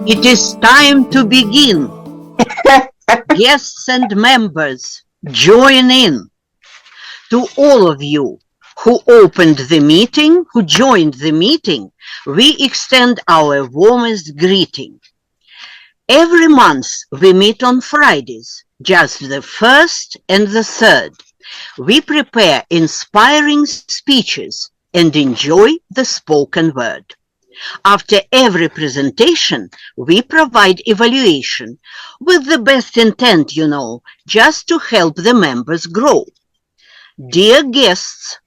It is time to begin. Guests and members, join in. To all of you who opened the meeting, who joined the meeting, we extend our warmest greeting. Every month we meet on Fridays, just the first and the third. We prepare inspiring speeches and enjoy the spoken word. After every presentation, we provide evaluation with the best intent, just to help the members grow. Dear guests,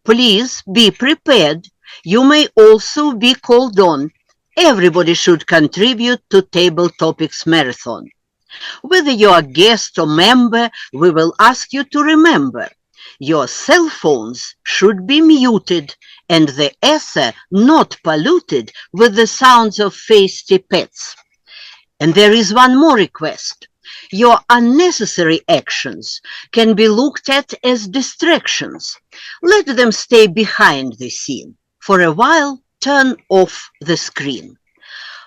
please be prepared. You may also be called on. Everybody should contribute to Table Topics Marathon. Whether you're a guest or member, we will ask you to remember your cell phones should be muted and the ether not polluted with the sounds of feisty pets. And there is one more request. Your unnecessary actions can be looked at as distractions. Let them stay behind the scene. For a while, turn off the screen.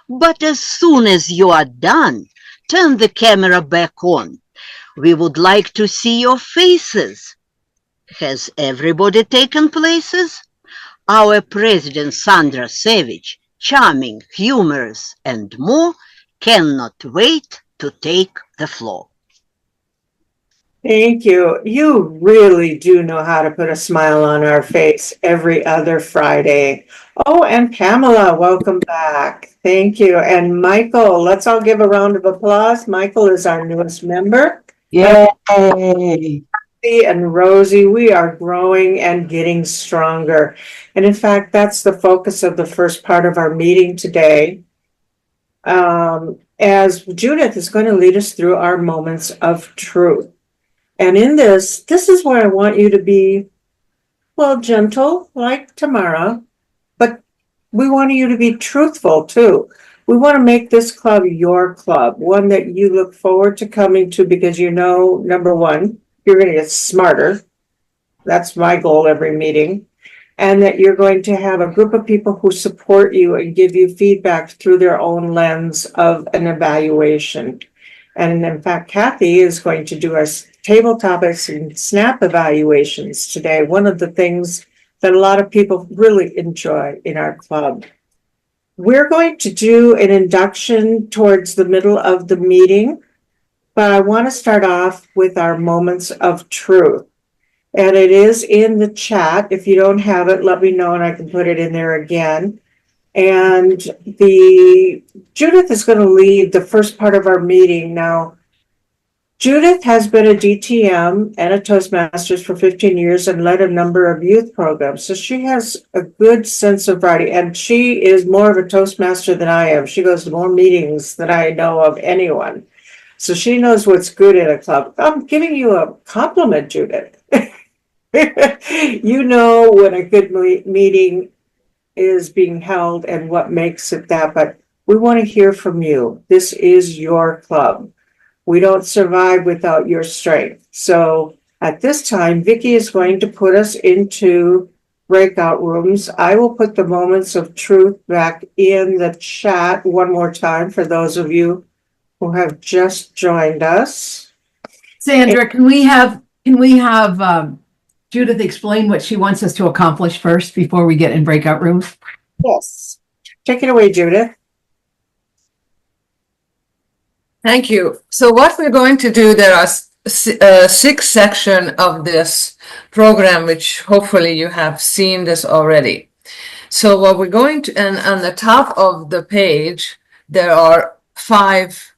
But as soon as you are done, turn the camera back on. We would like to see your faces. Has everybody taken places? Our president, Sandra, savage, charming, humorous, and more, cannot wait to take the floor. Thank you. You really do know how to put a smile on our face every other Friday. Oh, and Pamela, welcome back. Thank you. And Michael, let's all give a round of applause. Michael is our newest member. Yay! And Rosie, we are growing and getting stronger. And in fact, that's the focus of the first part of our meeting today. As Judith is going to lead us through our moments of truth. And in this is where I want you to be, well, gentle, like Tamara, but we want you to be truthful too. We want to make this club your club, one that you look forward to coming to because number one, you're going to get smarter. That's my goal every meeting. And that you're going to have a group of people who support you and give you feedback through their own lens of an evaluation. And in fact, Kathy is going to do our table topics and SNAP evaluations today. One of the things that a lot of people really enjoy in our club. We're going to do an induction towards the middle of the meeting, but I want to start off with our moments of truth. And it is in the chat. If you don't have it, let me know and I can put it in there again. And Judith is going to lead the first part of our meeting. Now, Judith has been a DTM and a Toastmasters for 15 years and led a number of youth programs. So she has a good sense of variety, and she is more of a Toastmaster than I am. She goes to more meetings than I know of anyone. So she knows what's good in a club. I'm giving you a compliment, Judith. You know when a good meeting is being held and what makes it that, but we want to hear from you. This is your club. We don't survive without your strength. So at this time, Vicki is going to put us into breakout rooms. I will put the moments of truth back in the chat one more time for those of you who have just joined us. Sandra, can we have Judith explain what she wants us to accomplish first before we get in breakout rooms? Yes. Take it away, Judith. Thank you. So what we're going to do, there are 6 sections of this program, which hopefully you have seen this already. So what we're going to, and on the top of the page, there are 5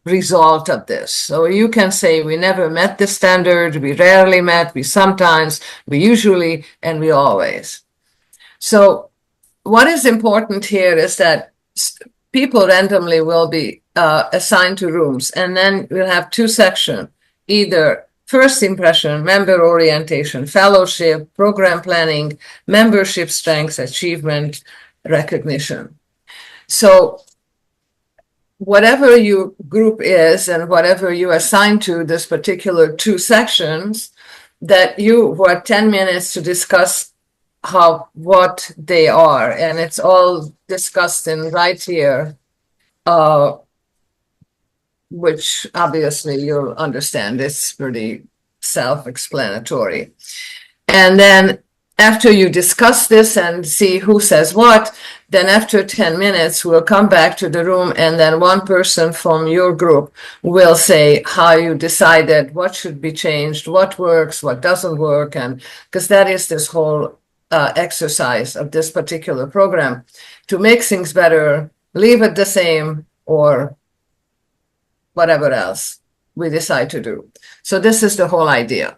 result of this. So you can say we never met the standard, we rarely met, we sometimes, we usually, and we always. So what is important here is that people randomly will be assigned to rooms, and then we'll have 2 sections, either first impression, member orientation, fellowship, program planning, membership strengths, achievement, recognition. So whatever your group is and whatever you assign to this particular 2 sections, that you work 10 minutes to discuss what they are, and it's all discussed in right here, which obviously you'll understand. It's pretty self-explanatory. And then after you discuss this and see who says what, then after 10 minutes, we'll come back to the room, and then one person from your group will say how you decided, what should be changed, what works, what doesn't work, and because that is this whole exercise of this particular program, to make things better, leave it the same, or whatever else we decide to do. So this is the whole idea.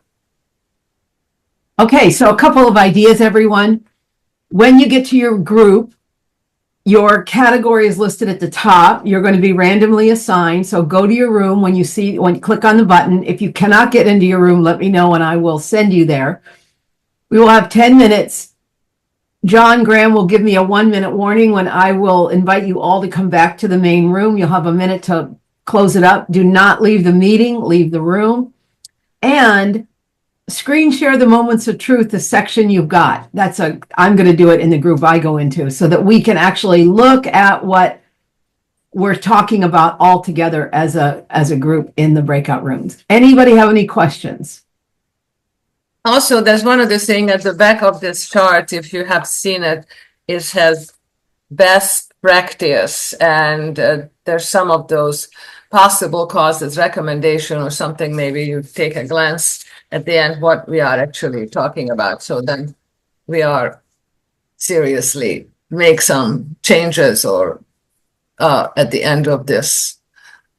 Okay, so a couple of ideas, everyone. When you get to your group, your category is listed at the top. You're going to be randomly assigned. So go to your room when you click on the button. If you cannot get into your room, let me know and I will send you there. We will have 10 minutes. John Graham will give me a 1-minute warning when I will invite you all to come back to the main room. You'll have a minute to close it up. Do not leave the meeting, leave the room. And screen share the moments of truth, the section you've got. I'm going to do it in the group I go into so that we can actually look at what we're talking about all together as a group in the breakout rooms. Anybody have any questions? Also, there's one other thing at the back of this chart, if you have seen it, it has best practice, and there's some of those possible causes, recommendation or something. Maybe you take a glance at the end what we are actually talking about. So then we are seriously make some changes or at the end of this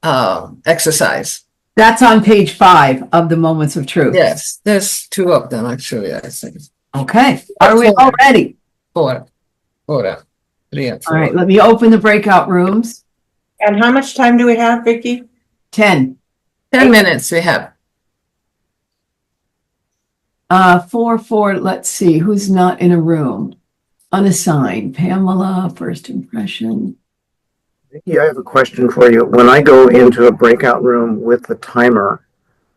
exercise. That's on page 5 of the Moments of Truth. Yes, there's 2 of them actually, I think. Okay. Are we all ready? 4. 3 and 4. All right. Let me open the breakout rooms. And how much time do we have, Vicki? 10. 10 minutes we have. 4. Let's see. Who's not in a room? Unassigned. Pamela, first impression. Vicki, I have a question for you. When I go into a breakout room with the timer,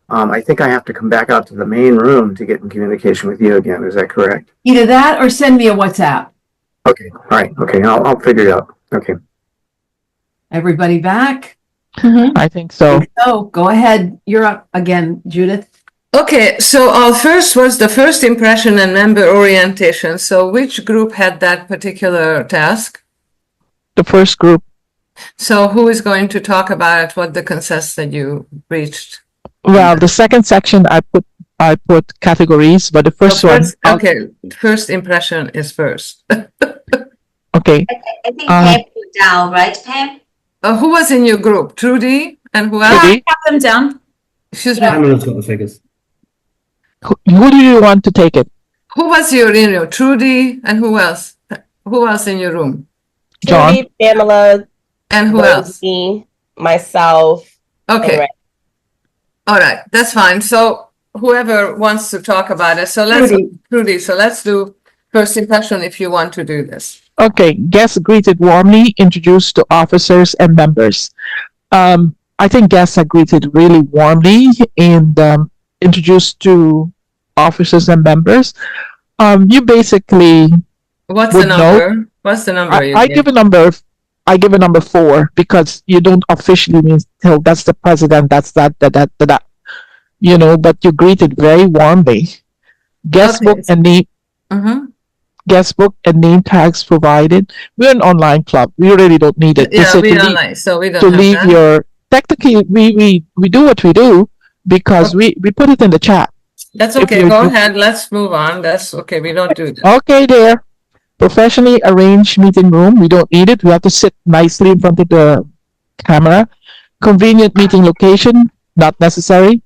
I think I have to come back out to the main room to get in communication with you again. Is that correct? Either that or send me a WhatsApp. Okay. All right. Okay. I'll figure it out. Okay. Everybody back? I think so. Oh, go ahead. You're up again, Judith. Okay, so our first was the first impression and member orientation. So which group had that particular task? The first group. So who is going to talk about what the consensus that you reached? Well, the second section I put categories, but the first one. Okay, first impression is first. Okay. I think Pam put down, right, Pam? Who was in your group? Trudy and who else? Trudy? Have them down. Excuse me. Pamela's got the figures. Who do you want to take it? Who was in your Trudy and who else? Who else in your room? John? Trudy, Pamela, And who else? me, myself. Okay. and Ray. All right, that's fine. So whoever wants to talk about it. So let's Trudy. So let's do first impression if you want to do this. Okay. Guests greeted warmly, introduced to officers and members. I think guests are greeted really warmly and introduced to officers and members. You basically What's would the number? What's the number? I give a number. I give a number 4 because you don't officially mean tell that's the president, that's that, you know, but you greeted very warmly. Guest book and name. Guest book and name tags provided. We're an online club. We really don't need it. Yeah, we're online, so we don't to have leave that. your. Technically, we do what we do because we put it in the chat. That's If okay. you Go do- ahead. Let's move on. That's okay. We don't do that. Okay, there. Professionally arranged meeting room. We don't need it. We have to sit nicely in front of the camera. Convenient meeting location. Not necessary.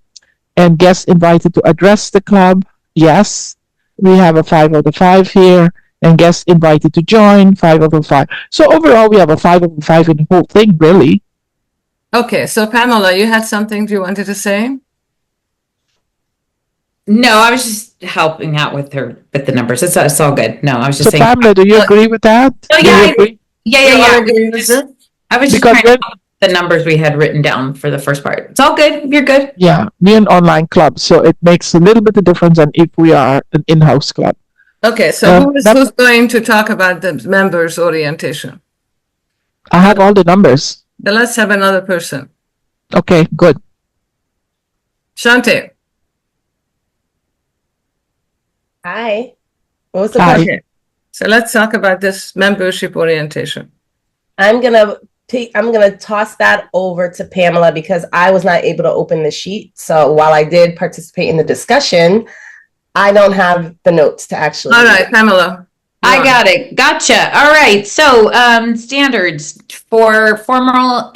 And guests invited to address the club. Yes. We have a 5 out of 5 here. And guests invited to join. 5 out of 5. So overall, we have a 5 out of 5 in the whole thing, really. Okay. So Pamela, you had something you wanted to say? No, I was just helping out with her with the numbers. It's all good. No, I was just So saying. Pamela, do you agree with that? Oh, Do yeah, you I- agree? Yeah. I was just Because trying to help with the numbers we had written down for the first part. It's all good. You're good. Yeah, we're an online club, so it makes a little bit of difference than if we are an in-house club. Okay, so who's that- going to talk about the members' orientation? I have all the numbers. Then let's have another person. Okay, good. Shante. Hi. What was the Hi. question? Okay. So let's talk about this membership orientation. I'm gonna toss that over to Pamela because I was not able to open the sheet. So while I did participate in the discussion, I don't have the notes to actually. All right, Pamela. I got it. Gotcha. All right. So, standards for formal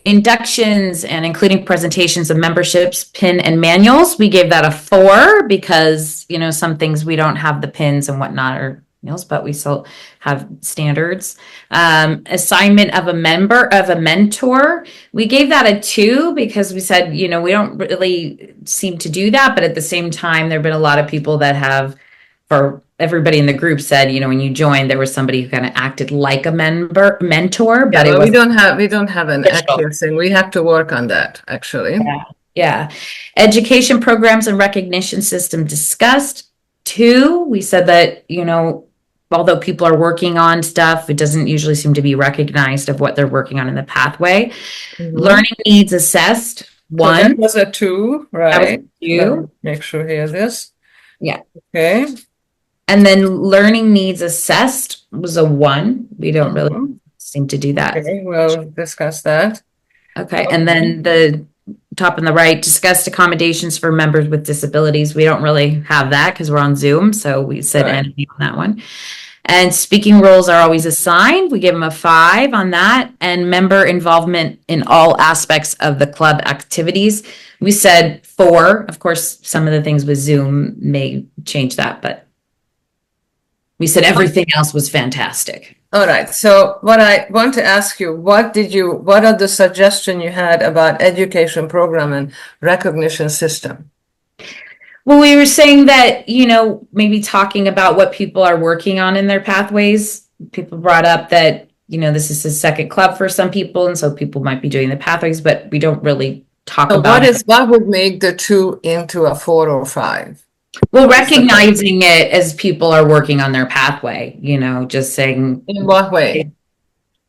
inductions and including presentations of memberships, pin and manuals. We gave that a 4 because, you know, some things we don't have the pins and whatnot or manuals, but we still have standards. Assignment of a mentor. We gave that a 2 because we said, you know, we don't really seem to do that, but at the same time, there have been a lot of people that have, for everybody in the group said, you know, when you joined, there was somebody who kind of acted like a mentor, but Yeah, it but was we don't have an active thing. We have to work on that, actually. yeah. Education programs and recognition system discussed. 2, we said that, you know, although people are working on stuff, it doesn't usually seem to be recognized of what they're working on in the pathway. Learning needs assessed. 1. So that was a 2, right? That was 2. Make sure here this. Yeah. Okay. And then learning needs assessed was a 1. We don't really seem to do that. Okay, we'll discuss that. Okay. And then the top on the right, discussed accommodations for members with disabilities. We don't really have that because we're on Zoom. So we said anything on that one. And speaking roles are always assigned. We give them a 5 on that. And member involvement in all aspects of the club activities. We said 4. Of course, some of the things with Zoom may change that, but we said everything else was fantastic. All right. So what I want to ask you, what are the suggestions you had about education program and recognition system? Well, we were saying that, you know, maybe talking about what people are working on in their pathways. People brought up that, you know, this is a second club for some people, and so people might be doing the pathways, but we don't really talk about what would make the 2 into a 4 or 5? Well, recognizing it as people are working on their pathway, you know, just saying. In what way?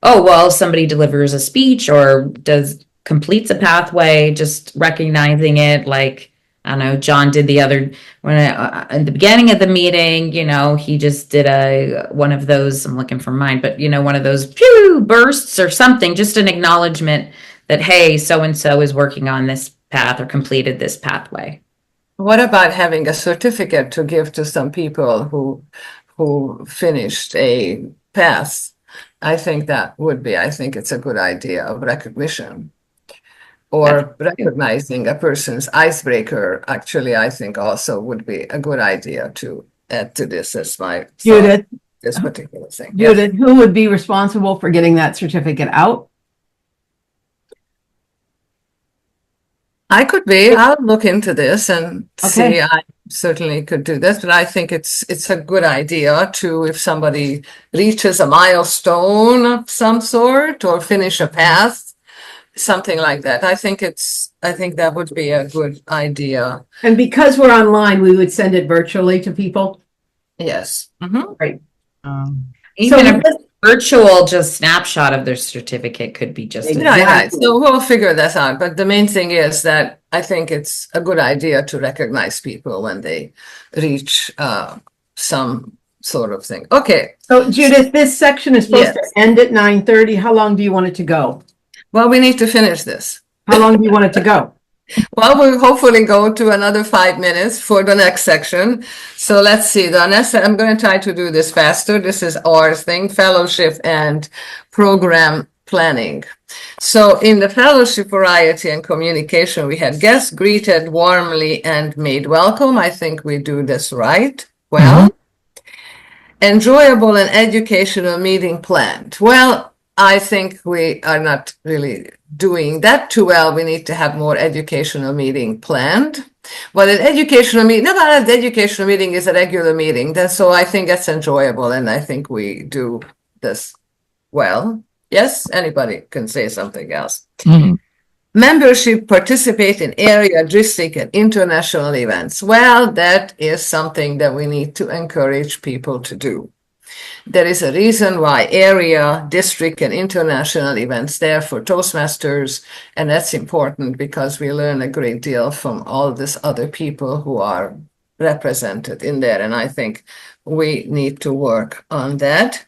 Oh, well, somebody delivers a speech or completes a pathway, just recognizing it. Like, I don't know, John did the other, in the beginning of the meeting, you know, he just did one of those, I'm looking for mine, but, you know, one of those pew bursts or something, just an acknowledgement that, hey, so-and-so is working on this path or completed this pathway. What about having a certificate to give to some people who finished a path? I think it's a good idea of recognition. Or recognizing a person's icebreaker, actually, I think also would be a good idea to add to this as my Judith, this particular thing. Judith, who would be responsible for getting that certificate out? I could be. I'll look into this and see. I certainly could do this, but I think it's a good idea to, if somebody reaches a milestone of some sort or finish a path, something like that. I think that would be a good idea. And because we're online, we would send it virtually to people. Yes. Right. Even a virtual just snapshot of their certificate could be just Right. So we'll figure this out. But the main thing is that I think it's a good idea to recognize people when they reach some sort of thing. Okay. So Judith, this section is supposed to end at 9:30. How long do you want it to go? Well, we need to finish this. How long do you want it to go? Well, we'll hopefully go to another 5 minutes for the next section. So let's see. I'm going to try to do this faster. This is our thing, fellowship and program planning. So in the fellowship variety and communication, we had guests greeted warmly and made welcome. I think we do this right. Well, enjoyable and educational meeting planned. Well, I think we are not really doing that too well. We need to have more educational meeting planned. Well, an educational meeting, not an educational meeting is a regular meeting. So I think that's enjoyable, and I think we do this well. Yes, anybody can say something else. membership participate in area, district, and international events. Well, that is something that we need to encourage people to do. There is a reason why area, district, and international events there for Toastmasters, and that's important because we learn a great deal from all these other people who are represented in there, and I think we need to work on that.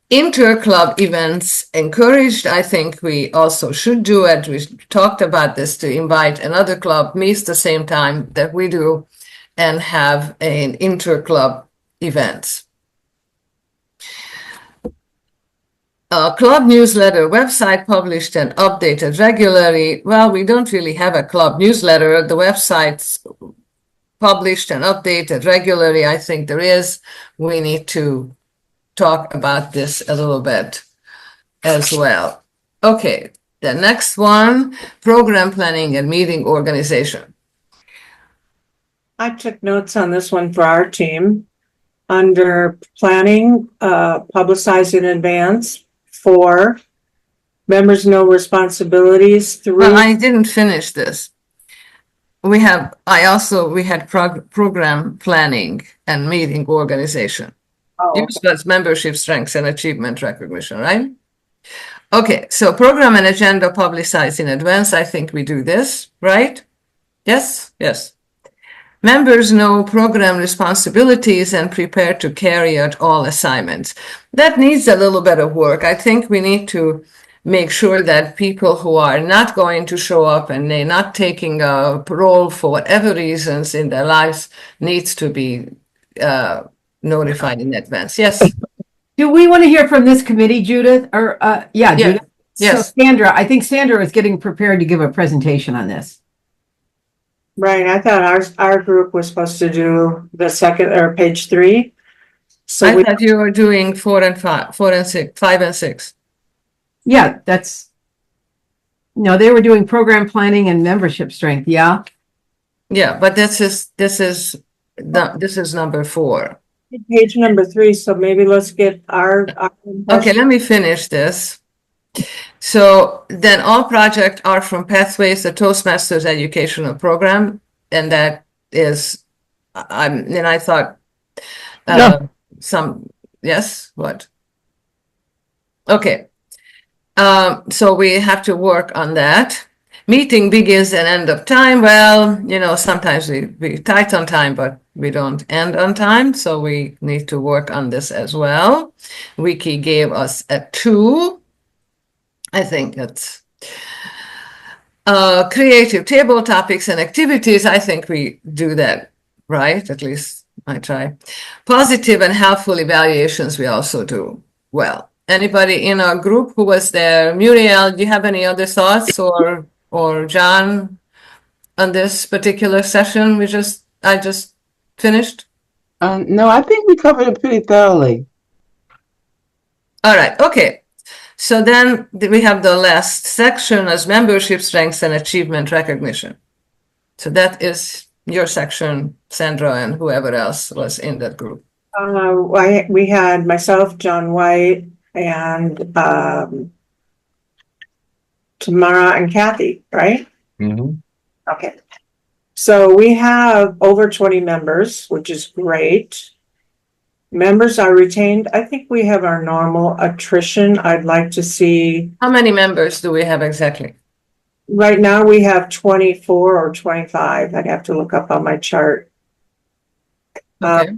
Inter-club events encouraged. I think we also should do it. We talked about this, to invite another club meets the same time that we do and have an inter-club events. Club newsletter website published and updated regularly. Well, we don't really have a club newsletter. The website's published and updated regularly. I think there is. We need to talk about this a little bit as well. Okay, the next one, program planning and meeting organization. I took notes on this one for our team. Under planning, publicize in advance. 4, members know responsibilities. 3. Well, I didn't finish this. We had program planning and meeting organization. Use plus membership strengths and achievement recognition, right? Okay, so program and agenda publicized in advance. I think we do this, right? Yes, yes. Members know program responsibilities and prepare to carry out all assignments. That needs a little bit of work. I think we need to make sure that people who are not going to show up and they're not taking a role for whatever reasons in their lives needs to be notified in advance. Yes. Do we want to hear from this committee, Judith? Or yeah, Judith. Yes. So Sandra, I think Sandra is getting prepared to give a presentation on this. Right, I thought our group was supposed to do the second or page 3. So I thought you were doing 4 and 5 and 6. Yeah, no, they were doing program planning and membership strength. Yeah. Yeah, but this is number 4. page number 3. So maybe let's get our Okay, let me finish this. So then all projects are from Pathways, the Toastmasters educational program, and that is, and I thought, yes, what? Okay. So we have to work on that. Meeting begins and end of time. Well, sometimes we tight on time, but we don't end on time. So we need to work on this as well. Wiki gave us a 2. I think that's creative table topics and activities. I think we do that, right? At least I try. Positive and helpful evaluations we also do well. Anybody in our group who was there? Muriel, do you have any other thoughts, or John, on this particular session I just finished? No, I think we covered it pretty thoroughly. All right, okay. So then we have the last section as membership strengths and achievement recognition. So that is your section, Sandra, and whoever else was in that group. We had myself, John White, and Tamara and Kathy, right? Mm-hmm. Okay. So we have over 20 members, which is great. Members are retained. I think we have our normal attrition. I'd like to see. How many members do we have exactly? Right now we have 24 or 25. I'd have to look up on my chart. Okay.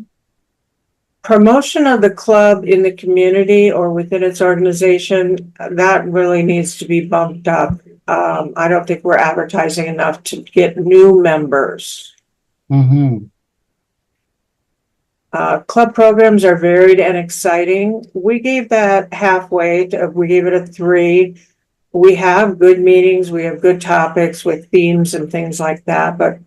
Promotion of the club in the community or within its organization, that really needs to be bumped up. I don't think we're advertising enough to get new members. Mm-hmm. Club programs are varied and exciting. We gave that halfway. We gave it a 3. We have good meetings. We have good topics with themes and things like that, but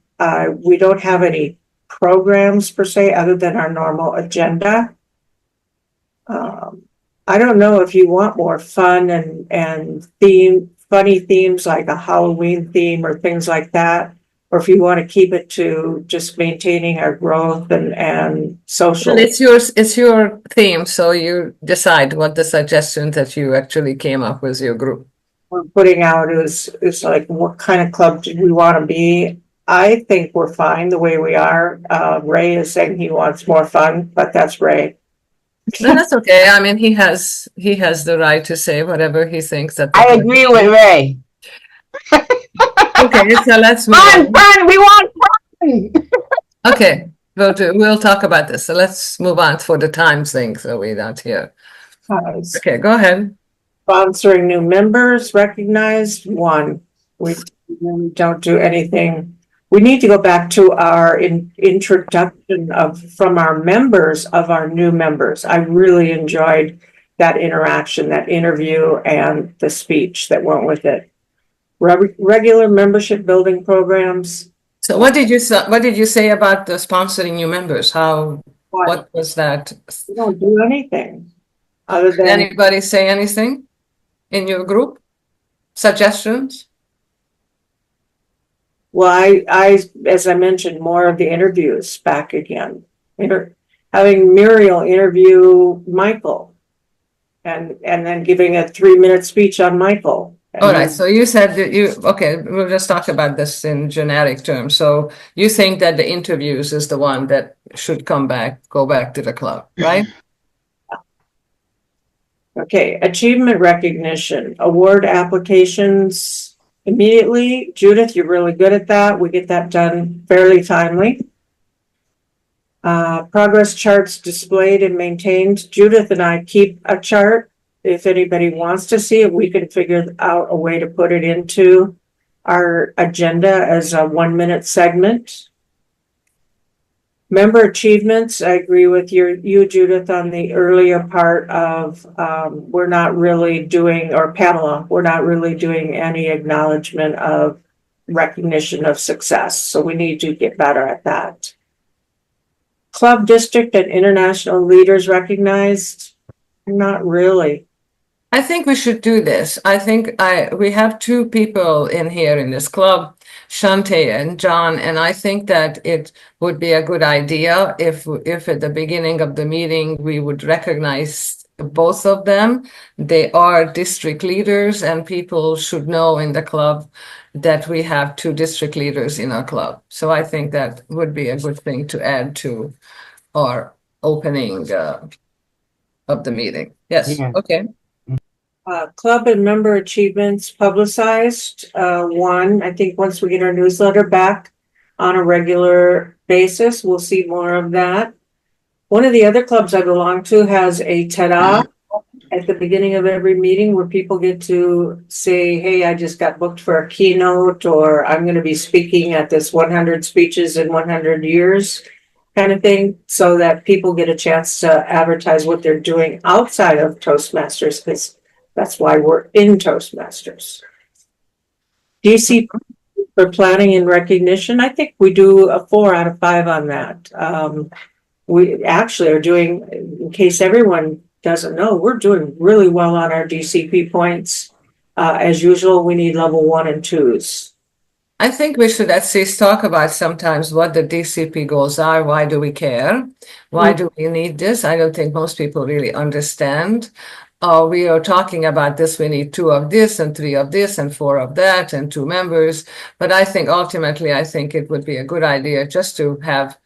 we don't have any programs per se other than our normal agenda. I don't know if you want more fun and funny themes like a Halloween theme or things like that, or if you want to keep it to just maintaining our growth and social. Well, it's your theme, so you decide what the suggestions that you actually came up with your group. we're putting out is like, what kind of club do we want to be? I think we're fine the way we are. Ray is saying he wants more fun, but that's Ray. No, that's okay. I mean, he has the right to say whatever he thinks that. I agree with Ray. Okay, so let's move Fun, on. fun, we want fun. Okay, we'll talk about this. So let's move on for the time thing, so we're not here. Okay, go ahead. Sponsoring new members, recognized, one. We really don't do anything. We need to go back to our introduction from our members of our new members. I really enjoyed that interaction, that interview, and the speech that went with it. Regular membership building programs. So what did you say about the sponsoring new members? What was that? We don't do anything other Did than. anybody say anything in your group? Suggestions? Well, I, as I mentioned, more of the interviews back again. Having Muriel interview Michael, and then giving a 3-minute speech on Michael. All right. So you said that okay, we'll just talk about this in generic terms. So you think that the interviews is the one that should go back to the club, right? Okay, achievement recognition, award applications immediately. Judith, you're really good at that. We get that done fairly timely. Progress charts displayed and maintained. Judith and I keep a chart. If anybody wants to see it, we can figure out a way to put it into our agenda as a 1-minute segment. Member achievements, I agree with you, Judith, on the earlier part of we're not really doing, or Pamela, we're not really doing any acknowledgement of recognition of success. So we need to get better at that. Club, district, and international leaders recognized? Not really. I think we should do this. I think we have 2 people in here in this club, Shante and John, and I think that it would be a good idea if at the beginning of the meeting we would recognize both of them. They are district leaders, and people should know in the club that we have 2 district leaders in our club. So I think that would be a good thing to add to our opening of the meeting. Yes. Yeah. Okay. Club and member achievements publicized. One, I think once we get our newsletter back on a regular basis, we'll see more of that. One of the other clubs I belong to has a ta-da at the beginning of every meeting where people get to say, hey, I just got booked for a keynote, or I'm going to be speaking at this 100 speeches in 100 years kind of thing, so that people get a chance to advertise what they're doing outside of Toastmasters, because that's why we're in Toastmasters. DC for planning and recognition, I think we do a 4 out of 5 on that. We actually are doing, in case everyone doesn't know, we're doing really well on our DCP points. As usual, we need level 1 and 2s. I think we should at least talk about sometimes what the DCP goals are. Why do we care? Why do we need this? I don't think most people really understand. We are talking about this, we need 2 of this and 3 of this and 4 of that and 2 members. But I think ultimately, I think it would be a good idea just to have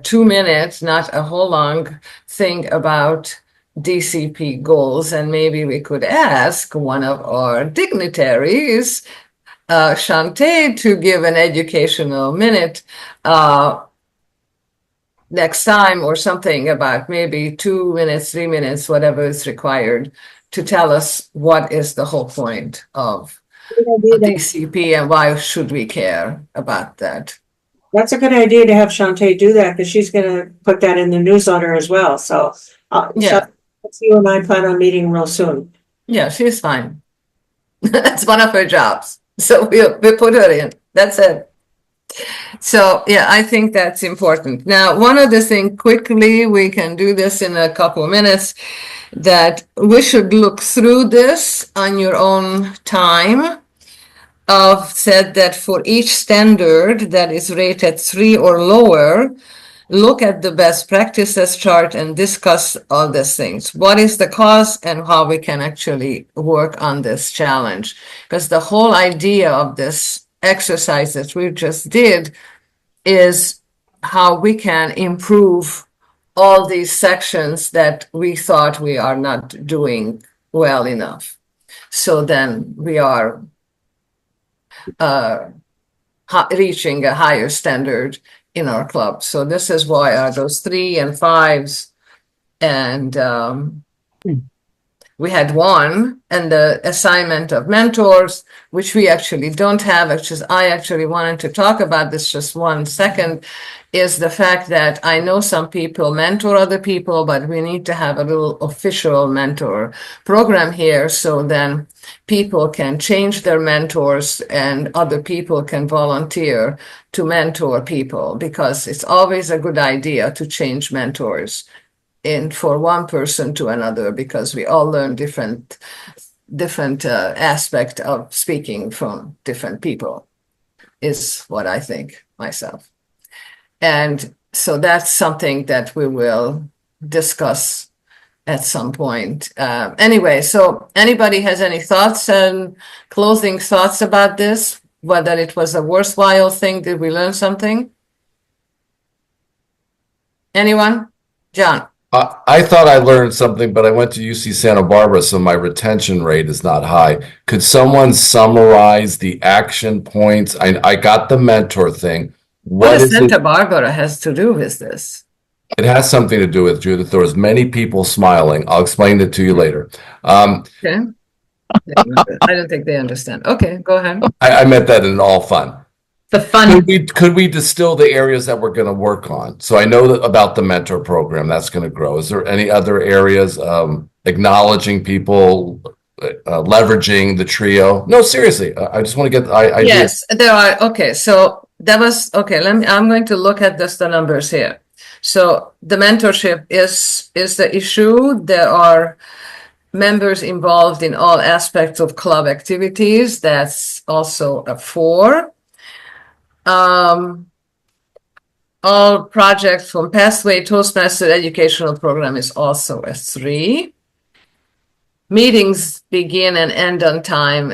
2 minutes, not a whole long thing about DCP goals. And maybe we could ask one of our dignitaries, Shante, to give an educational minute next time, or something about maybe 2 minutes, 3 minutes, whatever is required, to tell us what is the whole point of DCP and why should we care about that. That's a good idea to have Shante do that, because she's going to put that in the newsletter as well. So Yeah. you and I plan on meeting real soon. Yeah, she's fine. That's one of her jobs. So we put her in. That's it. So yeah, I think that's important. Now, one other thing quickly, we can do this in a couple of minutes, that we should look through this on your own time. I've said that for each standard that is rated 3 or lower, look at the best practices chart and discuss all these things. What is the cause and how we can actually work on this challenge? Because the whole idea of this exercise that we just did is how we can improve all these sections that we thought we are not doing well enough. So then we are reaching a higher standard in our club. So this is why are those 3 and 5s, and we had 1, and the assignment of mentors, which we actually don't have, which is I actually wanted to talk about this just 1 second, is the fact that I know some people mentor other people, but we need to have a little official mentor program here, so then people can change their mentors and other people can volunteer to mentor people, because it's always a good idea to change mentors in for one person to another, because we all learn different aspect of speaking from different people, is what I think myself. And so that's something that we will discuss at some point. Anyway, so anybody has any thoughts and closing thoughts about this? Whether it was a worthwhile thing? Did we learn something? Anyone? John? I thought I learned something, but I went to UC Santa Barbara, so my retention rate is not high. Could someone summarize the action points? I got the mentor thing. What does is it? Santa Barbara has to do with this? It has something to do with, Judith. There was many people smiling. I'll explain it to you later. Okay. I don't think they understand. Okay, go ahead. I meant that in all fun. The fun. Could we distill the areas that we're going to work on? So I know about the mentor program that's going to grow. Is there any other areas acknowledging people, leveraging the trio? No, seriously. I just want to get ideas. Yes, there are. Okay, so that was okay. I'm going to look at the numbers here. So the mentorship is the issue. There are members involved in all aspects of club activities. That's also a 4. All projects from Pathway Toastmaster educational program is also a 3. Meetings begin and end on time.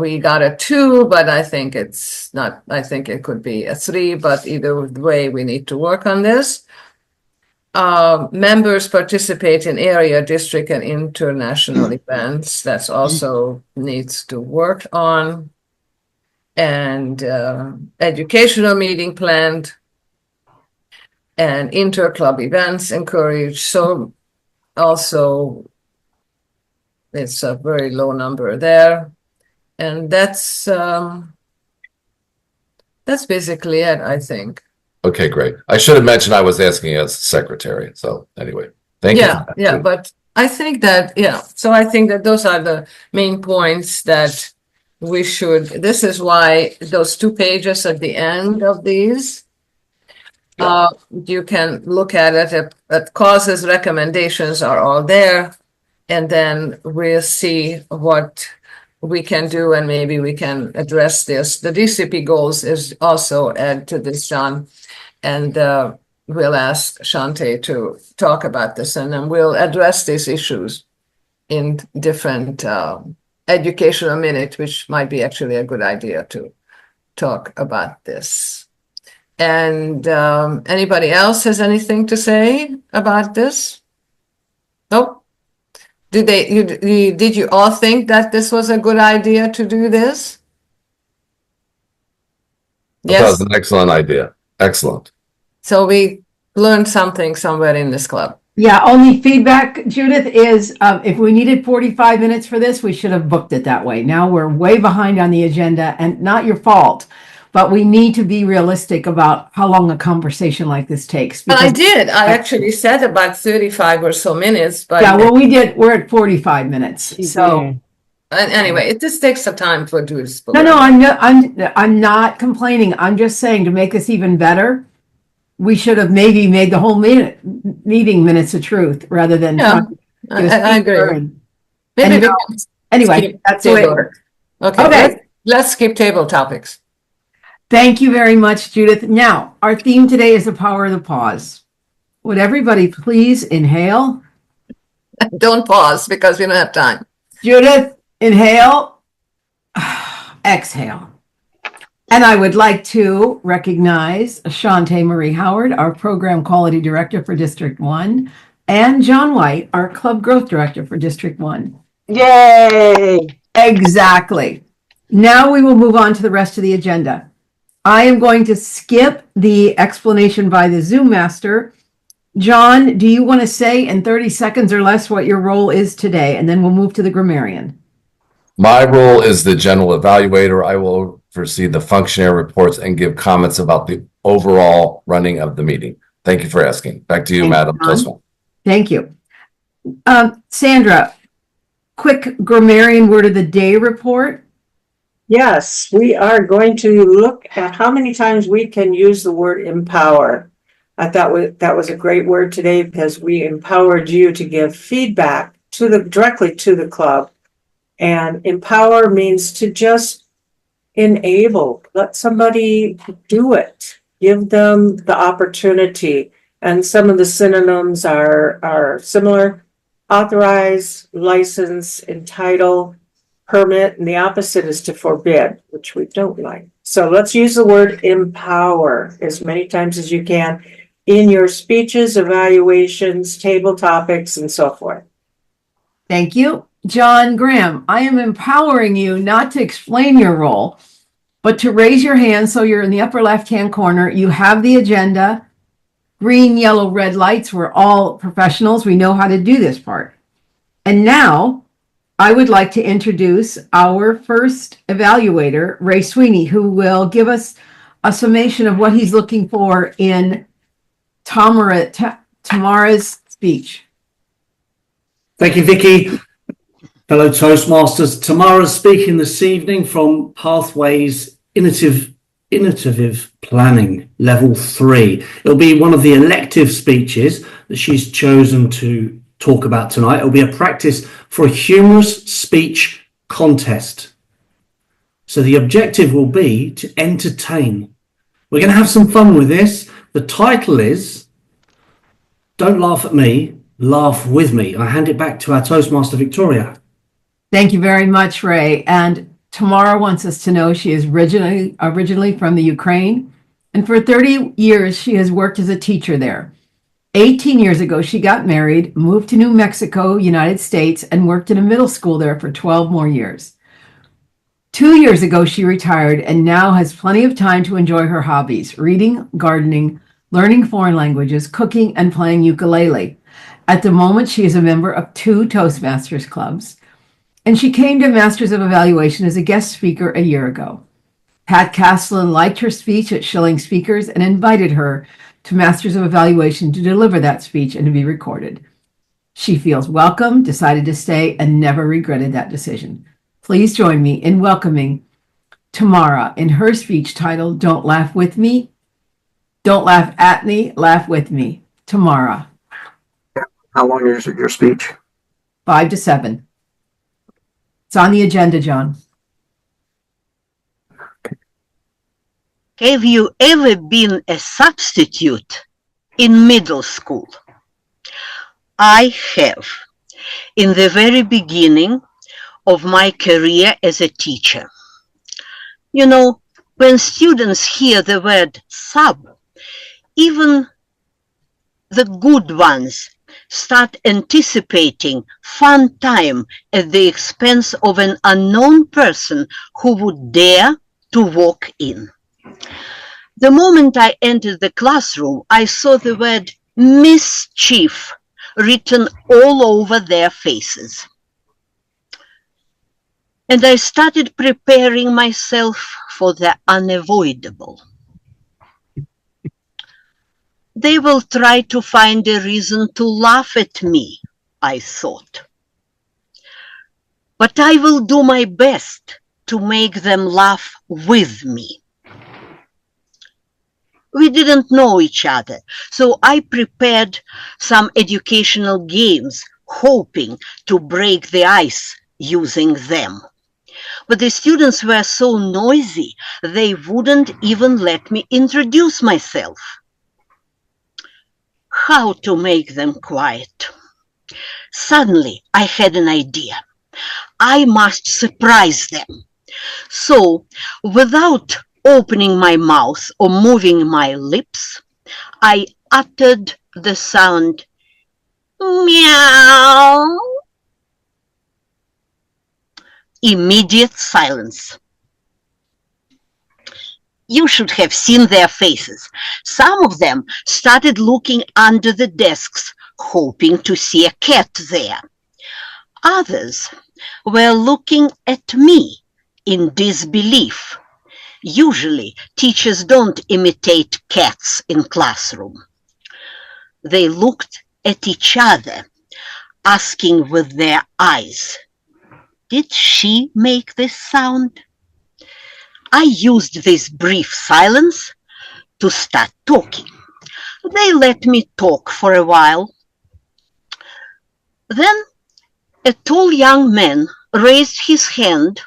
We got a 2, but I think it's not, I think it could be a 3, but either way, we need to work on this. Members participate in area, district, and international events. That's also needs to work on. And educational meeting planned, and inter-club events encouraged. So also it's a very low number there. And that's basically it, I think. Okay, great. I should have mentioned I was asking as secretary. So anyway, thank you. Yeah, but I think that, so I think that those are the main points that we should, this is why those 2 pages at the end of these, you can look at it, at causes, recommendations are all there, and then we'll see what we can do, and maybe we can address this. The DCP goals is also add to this, John, and we'll ask Shante to talk about this, and then we'll address these issues in different educational minute, which might be actually a good idea to talk about this. And anybody else has anything to say about this? Nope. Did you all think that this was a good idea to do this? That was an excellent idea. Excellent. So we learned something somewhere in this club. Yeah, only feedback, Judith, is if we needed 45 minutes for this, we should have booked it that way. Now we're way behind on the agenda, and not your fault, but we need to be realistic about how long a conversation like this takes. But I did. I actually said about 35 or so minutes. But yeah, well, we're at 45 minutes. So anyway, it just takes some time to do this. No, I'm not complaining. I'm just saying, to make this even better, we should have maybe made the whole meeting minutes of truth rather than. I agree. Anyway, that's the way it works. Okay. Let's skip table topics. Thank you very much, Judith. Now, our theme today is the power of the pause. Would everybody please inhale? Don't pause because we don't have time. Judith, inhale. Exhale. And I would like to recognize Shante Marie Howard, our Program Quality Director for District 1, and John White, our Club Growth Director for District 1. Yay! Exactly. Now we will move on to the rest of the agenda. I am going to skip the explanation by the Zoom master. John, do you want to say in 30 seconds or less what your role is today? And then we'll move to the grammarian. My role is the general evaluator. I will oversee the functionary reports and give comments about the overall running of the meeting. Thank you for asking. Back to you, Thank Madam you, John. Toastmaster. Thank you. Sandra, quick grammarian word of the day report. Yes, we are going to look at how many times we can use the word empower. I thought that was a great word today because we empowered you to give feedback directly to the club. And empower means to just enable, let somebody do it, give them the opportunity. And some of the synonyms are similar: authorize, license, entitle, permit, and the opposite is to forbid, which we don't like. So let's use the word empower as many times as you can in your speeches, evaluations, table topics, and so forth. Thank you. John Graham, I am empowering you not to explain your role, but to raise your hand so you're in the upper left-hand corner. You have the agenda. Green, yellow, red lights. We're all professionals. We know how to do this part. And now I would like to introduce our first evaluator, Ray Sweeney, who will give us a summation of what he's looking for in Tamara's speech. Thank you, Vicky. Fellow Toastmasters, Tamara's speaking this evening from Pathways Innovative Planning, Level 3. It'll be one of the elective speeches that she's chosen to talk about tonight. It'll be a practice for a humorous speech contest. So the objective will be to entertain. We're going to have some fun with this. The title is Don't Laugh at Me, Laugh with Me. I hand it back to our Toastmaster, Victoria. Thank you very much, Ray. And Tamara wants us to know she is originally from the Ukraine. And for 30 years, she has worked as a teacher there. 18 years ago, she got married, moved to New Mexico, United States, and worked in a middle school there for 12 more years. 2 years ago, she retired and now has plenty of time to enjoy her hobbies: reading, gardening, learning foreign languages, cooking, and playing ukulele. At the moment, she is a member of 2 Toastmasters clubs, and she came to Masters of Evaluation as a guest speaker a year ago. Pat Castellan liked her speech at Schilling Speakers and invited her to Masters of Evaluation to deliver that speech and to be recorded. She feels welcome, decided to stay, and never regretted that decision. Please join me in welcoming Tamara in her speech titled Don't Laugh With Me. Don't laugh at me, laugh with me. Tamara. How long is your speech? 5 to 7. It's on the agenda, John. Have you ever been a substitute in middle school? I have. In the very beginning of my career as a teacher. You know, when students hear the word sub, even the good ones start anticipating fun time at the expense of an unknown person who would dare to walk in. The moment I entered the classroom, I saw the word mischief written all over their faces. And I started preparing myself for the unavoidable. They will try to find a reason to laugh at me, I thought. But I will do my best to make them laugh with me. We didn't know each other, so I prepared some educational games, hoping to break the ice using them. but the students were so noisy, they wouldn't even let me introduce myself. How to make them quiet? Suddenly, I had an idea. I must surprise them. So, without opening my mouth or moving my lips, I uttered the sound meow. Immediate silence. You should have seen their faces. Some of them started looking under the desks, hoping to see a cat there. Others were looking at me in disbelief. Usually, teachers don't imitate cats in classroom. They looked at each other, asking with their eyes, "Did she make this sound?" I used this brief silence to start talking. They let me talk for a while. Then a tall young man raised his hand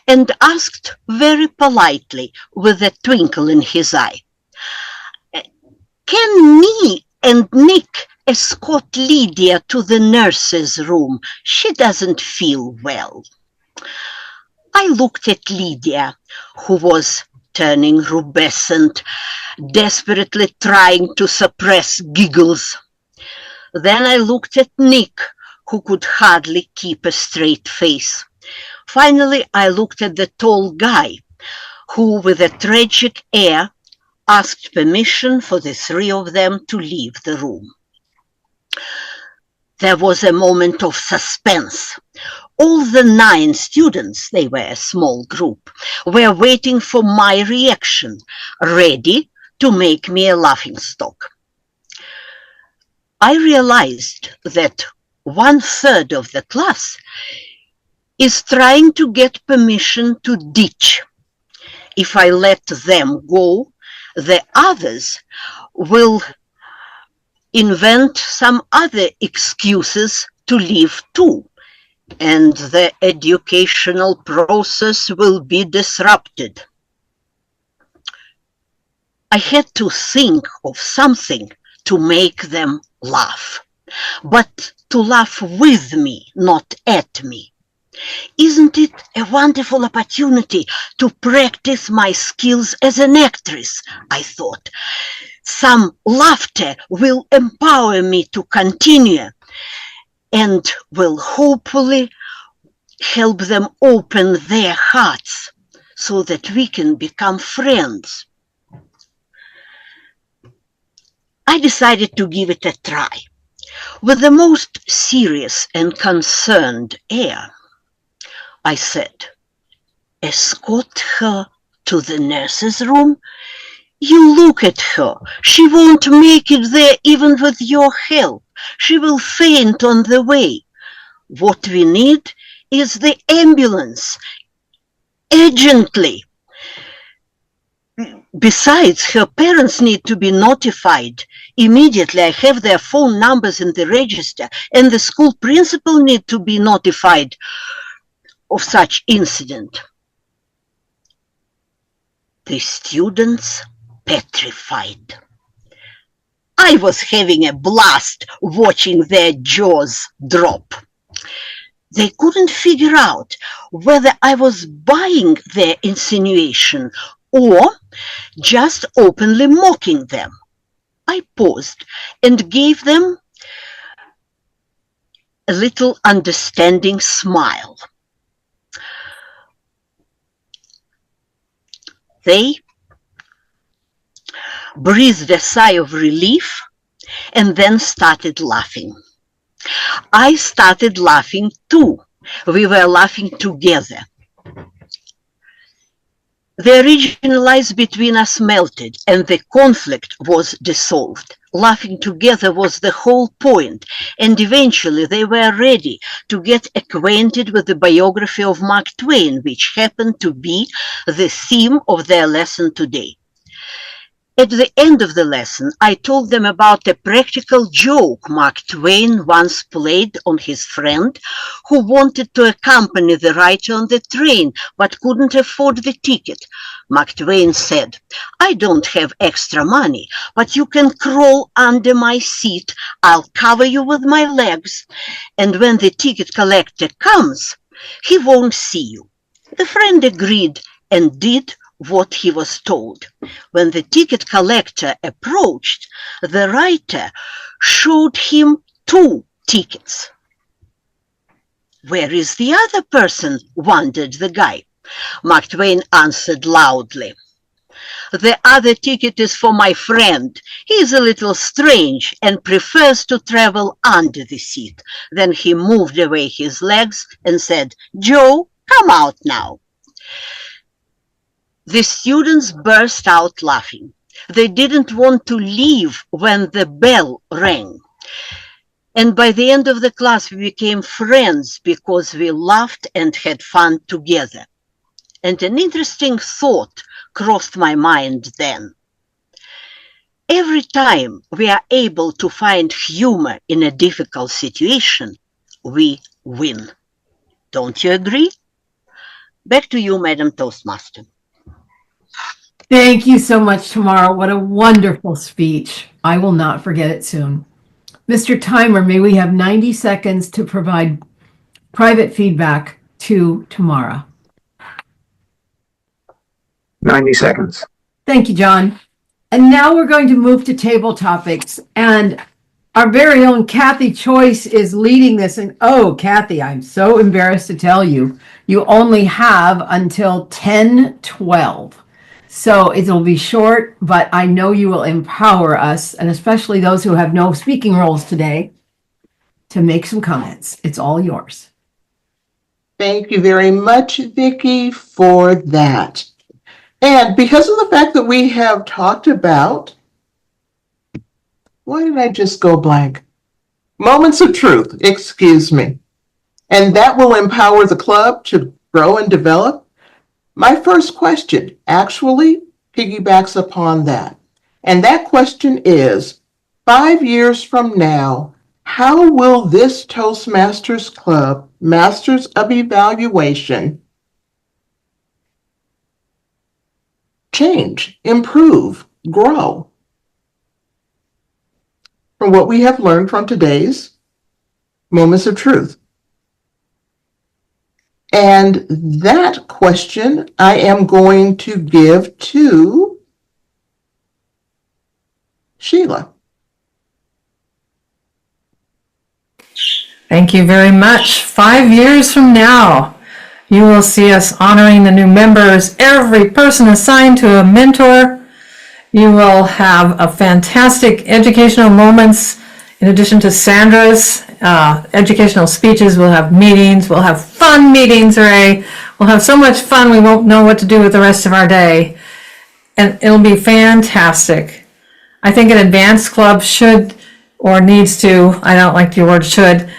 and asked very politely, with a twinkle in his eye, "Can me and Nick escort Lydia to the nurse's room? She doesn't feel well." I looked at Lydia, who was turning rubescent, desperately trying to suppress giggles. Then I looked at Nick, who could hardly keep a straight face. Finally, I looked at the tall guy, who, with a tragic air, asked permission for the three of them to leave the room. There was a moment of suspense. All the 9 students, they were a small group, were waiting for my reaction, ready to make me a laughingstock. I realized that 1/3 of the class is trying to get permission to ditch. If I let them go, the others will invent some other excuses to leave too, and the educational process will be disrupted. I had to think of something to make them laugh, but to laugh with me, not at me. Isn't it a wonderful opportunity to practice my skills as an actress? I thought. Some laughter will empower me to continue and will hopefully help them open their hearts so that we can become friends. I decided to give it a try. With the most serious and concerned air, I said, "Escort her to the nurse's room? You look at her. She won't make it there even with your help. She will faint on the way. What we need is the ambulance. Urgently. Besides, her parents need to be notified immediately. I have their phone numbers in the register, and the school principal need to be notified of such incident." The students petrified. I was having a blast watching their jaws drop. They couldn't figure out whether I was buying their insinuation or just openly mocking them. I paused and gave them a little understanding smile. They breathed a sigh of relief and then started laughing. I started laughing too. We were laughing together. The original ice between us melted and the conflict was dissolved. Laughing together was the whole point, and eventually they were ready to get acquainted with the biography of Mark Twain, which happened to be the theme of their lesson today. At the end of the lesson, I told them about a practical joke Mark Twain once played on his friend who wanted to accompany the writer on the train but couldn't afford the ticket. Mark Twain said, "I don't have extra money, but you can crawl under my seat. I'll cover you with my legs. And when the ticket collector comes, he won't see you." The friend agreed and did what he was told. When the ticket collector approached, the writer showed him 2 tickets. "Where is the other person?" wondered the guy. Mark Twain answered loudly, "The other ticket is for my friend. He is a little strange and prefers to travel under the seat." Then he moved away his legs and said, "Joe, come out now." The students burst out laughing. They didn't want to leave when the bell rang. And by the end of the class, we became friends because we laughed and had fun together. And an interesting thought crossed my mind then. Every time we are able to find humor in a difficult situation, we win. Don't you agree? Back to you, Madam Toastmaster. Thank you so much, Tamara. What a wonderful speech. I will not forget it soon. Mr. Timer, may we have 90 seconds to provide private feedback to Tamara. 90 seconds. Thank you, John. And now we're going to move to table topics. And our very own Kathy Choice is leading this. And oh, Kathy, I'm so embarrassed to tell you, you only have until 10:12. So it'll be short, but I know you will empower us, and especially those who have no speaking roles today, to make some comments. It's all yours. Thank you very much, Vicki, for that. And because of the fact that we have talked about, why did I just go blank? Moments of truth, excuse me. And that will empower the club to grow and develop. My first question actually piggybacks upon that. And that question is, 5 years from now, how will this Toastmasters Club, Masters of Evaluation, change, improve, grow? From what we have learned from today's Moments of Truth. And that question I am going to give to Sheila. Thank you very much. 5 years from now, you will see us honoring the new members, every person assigned to a mentor. You will have a fantastic educational moments. In addition to Sandra's educational speeches, we'll have meetings. We'll have fun meetings, Ray. We'll have so much fun we won't know what to do with the rest of our day. And it'll be fantastic. I think an advanced club should or needs to, I don't like the word should,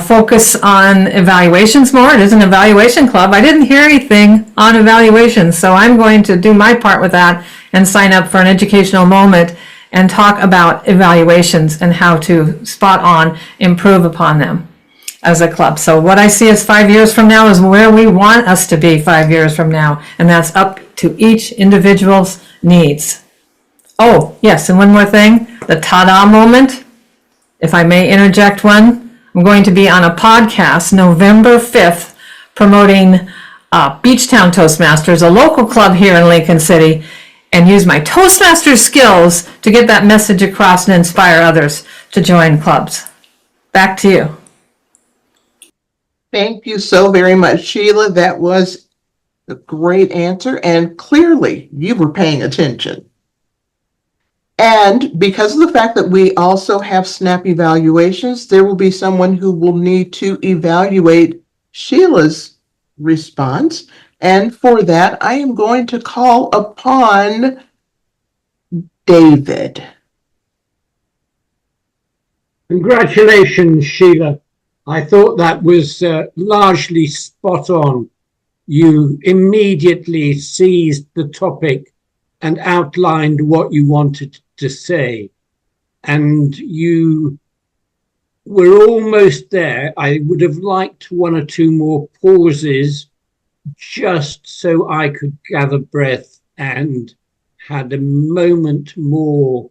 focus on evaluations more. It is an evaluation club. I didn't hear anything on evaluations, so I'm going to do my part with that and sign up for an educational moment and talk about evaluations and how to spot on, improve upon them as a club. So what I see as 5 years from now is where we want us to be 5 years from now, and that's up to each individual's needs. Oh, yes, and one more thing, the ta-da moment, if I may interject one, I'm going to be on a podcast November 5th promoting Beachtown Toastmasters, a local club here in Lincoln City, and use my Toastmaster skills to get that message across and inspire others to join clubs. Back to you. Thank you so very much, Sheila. That was a great answer, and clearly you were paying attention. And because of the fact that we also have SNAP evaluations, there will be someone who will need to evaluate Sheila's response. And for that, I am going to call upon David. Congratulations, Sheila. I thought that was largely spot on. You immediately seized the topic and outlined what you wanted to say. And you were almost there. I would have liked one or two more pauses just so I could gather breath and had a moment more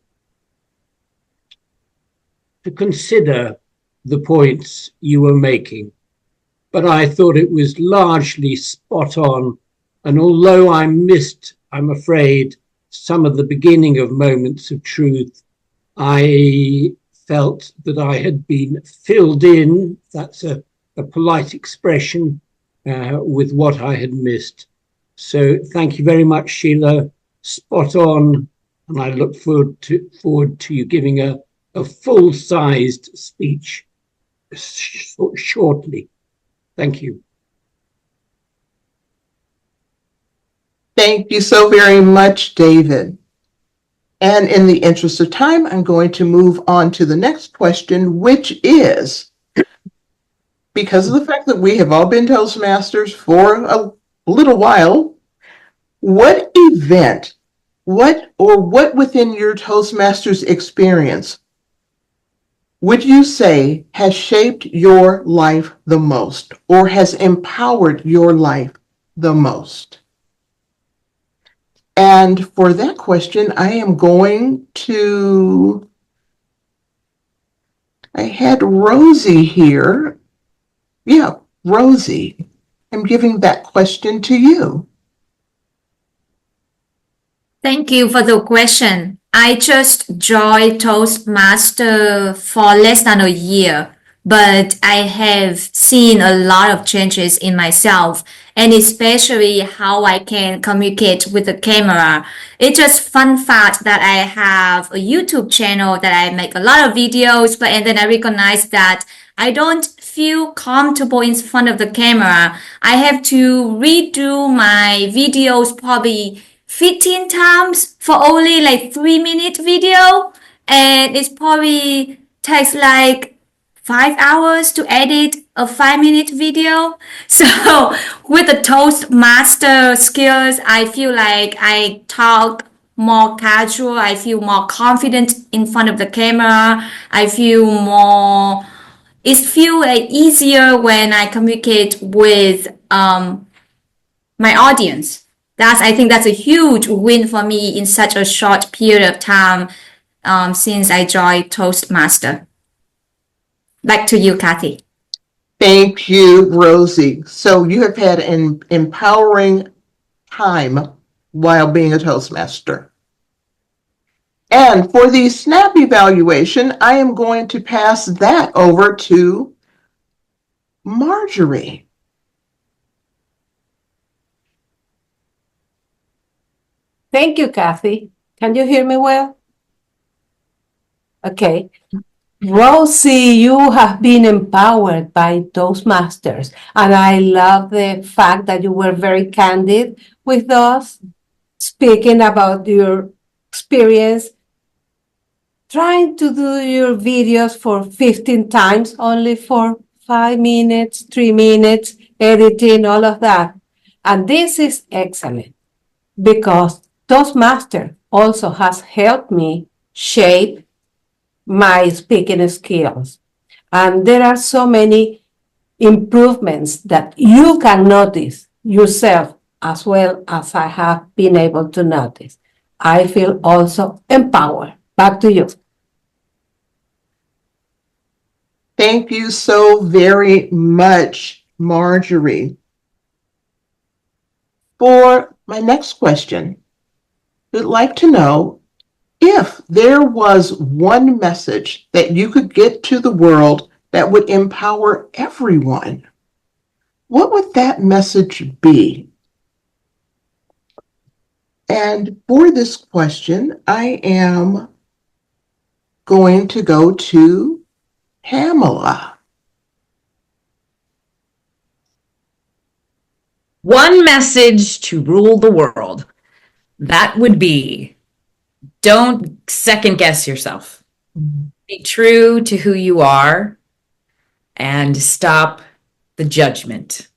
to consider the points you were making. But I thought it was largely spot on. And although I missed, I'm afraid, some of the beginning of moments of truth, I felt that I had been filled in, that's a polite expression, with what I had missed. So thank you very much, Sheila. Spot on. And I look forward to you giving a full-sized speech shortly. Thank you. Thank you so very much, David. And in the interest of time, I'm going to move on to the next question, which is, because of the fact that we have all been Toastmasters for a little while, what event, what within your Toastmasters experience would you say has shaped your life the most or has empowered your life the most? And for that question, I am going to, I had Rosie here. Yeah, Rosie, I'm giving that question to you. Thank you for the question. I just joined Toastmaster for less than a year, but I have seen a lot of changes in myself, and especially how I can communicate with the camera. It's just fun fact that I have a YouTube channel that I make a lot of videos, and then I recognize that I don't feel comfortable in front of the camera. I have to redo my videos probably 15 times for only like 3-minute video, and it probably takes like 5 hours to edit a 5-minute video. So with the Toastmaster skills, I feel like I talk more casual. I feel more confident in front of the camera. I feel more, it feels like easier when I communicate with my audience. I think that's a huge win for me in such a short period of time since I joined Toastmaster. Back to you, Kathy. Thank you, Rosie. So you have had an empowering time while being a Toastmaster. And for the SNAP evaluation, I am going to pass that over to Marjorie. Thank you, Kathy. Can you hear me well? Okay. Rosie, you have been empowered by Toastmasters, and I love the fact that you were very candid with us, speaking about your experience, trying to do your videos for 15 times, only for 5 minutes, 3 minutes, editing, all of that. And this is excellent because Toastmaster also has helped me shape my speaking skills. And there are so many improvements that you can notice yourself as well as I have been able to notice. I feel also empowered. Back to you. Thank you so very much, Marjorie. For my next question, I'd like to know if there was one message that you could get to the world that would empower everyone, what would that message be? And for this question, I am going to go to Pamela. One message to rule the world. That would be, don't second guess yourself. Be true to who you are and stop the judgment.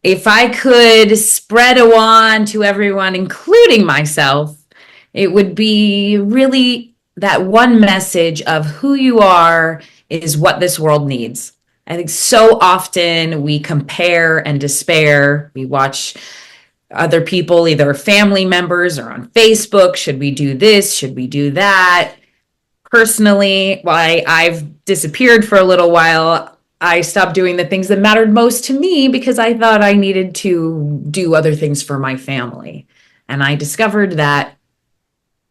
if I could spread a wand to everyone, including myself, it would be really that one message of who you are is what this world needs. I think so often we compare and despair. We watch other people, either family members or on Facebook. Should we do this? Should we do that? Personally, why I've disappeared for a little while, I stopped doing the things that mattered most to me because I thought I needed to do other things for my family. And I discovered that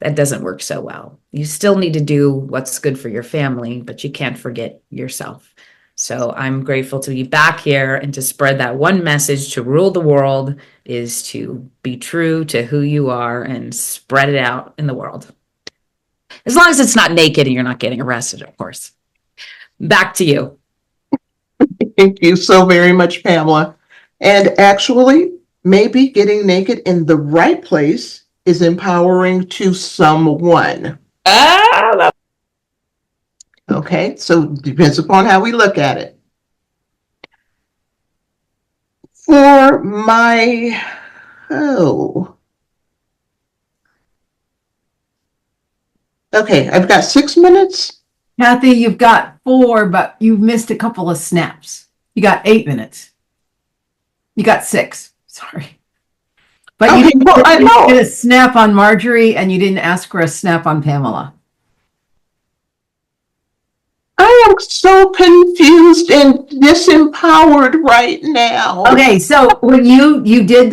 that doesn't work so well. You still need to do what's good for your family, but you can't forget yourself. So I'm grateful to be back here and to spread that one message to rule the world is to be true to who you are and spread it out in the world. As long as it's not naked and you're not getting arrested, of course. Back to you. Thank you so very much, Pamela. And actually, maybe getting naked in the right place is empowering to someone. Okay, so depends upon how we look at it. For my, okay, I've got 6 minutes. Kathy, you've got 4, but you've missed a couple of snaps. You got 8 minutes. You got 6. Sorry. But you didn't get a snap on Marjorie and you didn't ask for a snap on Pamela. I am so confused and disempowered right now. Okay, so when you did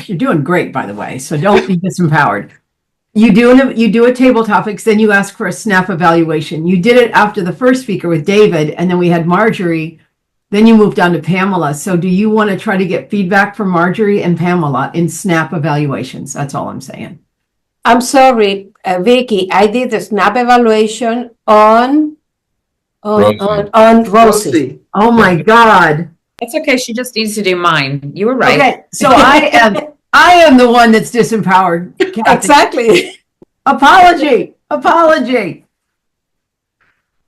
you're doing great, by the way, so don't be disempowered. You do a table topics, then you ask for a snap evaluation. You did it after the first speaker with David, and then we had Marjorie. Then you moved on to Pamela. So do you want to try to get feedback from Marjorie and Pamela in snap evaluations? That's all I'm saying. I'm sorry, Vicky, I did the snap evaluation on Rosie. Oh my God. That's okay. She just needs to do mine. You were right. Okay, so I am the one that's disempowered. Kathy. Exactly. Apology.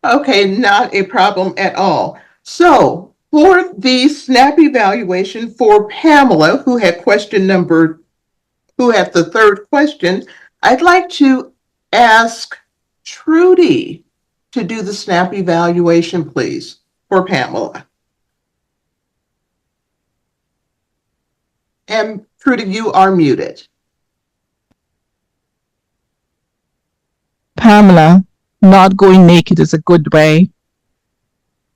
Okay, not a problem at all. So for the snap evaluation for Pamela, who had the third question, I'd like to ask Trudy to do the snap evaluation, please, for Pamela. And Trudy, you are muted. Pamela, not going naked is a good way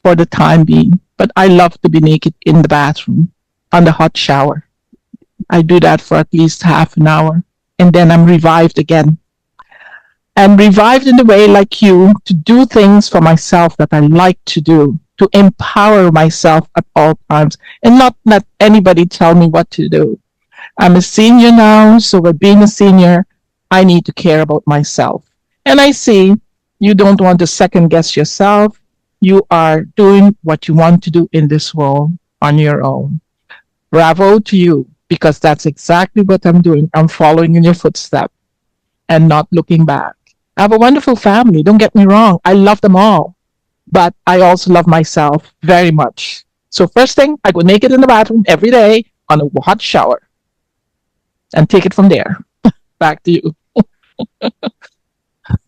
for the time being, but I love to be naked in the bathroom on the hot shower. I do that for at least half an hour, and then I'm revived again. And revived in a way like you to do things for myself that I like to do, to empower myself at all times and not let anybody tell me what to do. I'm a senior now, so by being a senior, I need to care about myself. And I see you don't want to second guess yourself. You are doing what you want to do in this world on your own. Bravo to you, because that's exactly what I'm doing. I'm following in your footsteps and not looking back. I have a wonderful family. Don't get me wrong. I love them all. But I also love myself very much. So first thing, I go naked in the bathroom every day on a hot shower. And take it from there. Back to you.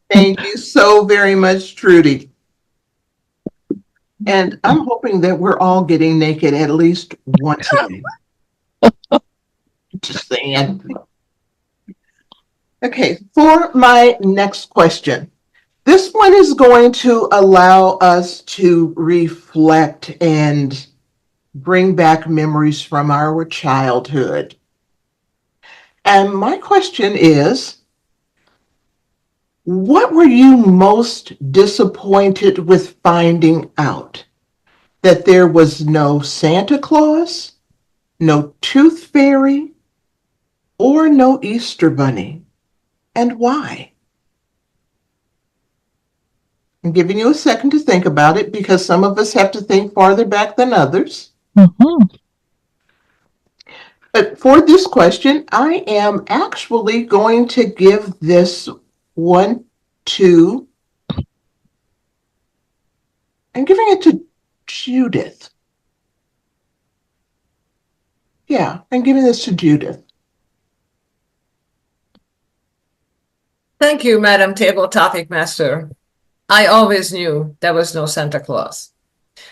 Thank you so very much, Trudy. And I'm hoping that we're all getting naked at least once a day. Just saying. Okay, for my next question. This one is going to allow us to reflect and bring back memories from our childhood. And my question is, what were you most disappointed with finding out? That there was no Santa Claus, no Tooth Fairy, or no Easter Bunny? And why? I'm giving you a second to think about it because some of us have to think farther back than others. Mm-hmm. But for this question, I am actually going to give this one to, I'm giving it to Judith. Yeah, I'm giving this to Judith. Thank you, Madam Table Topic Master. I always knew there was no Santa Claus.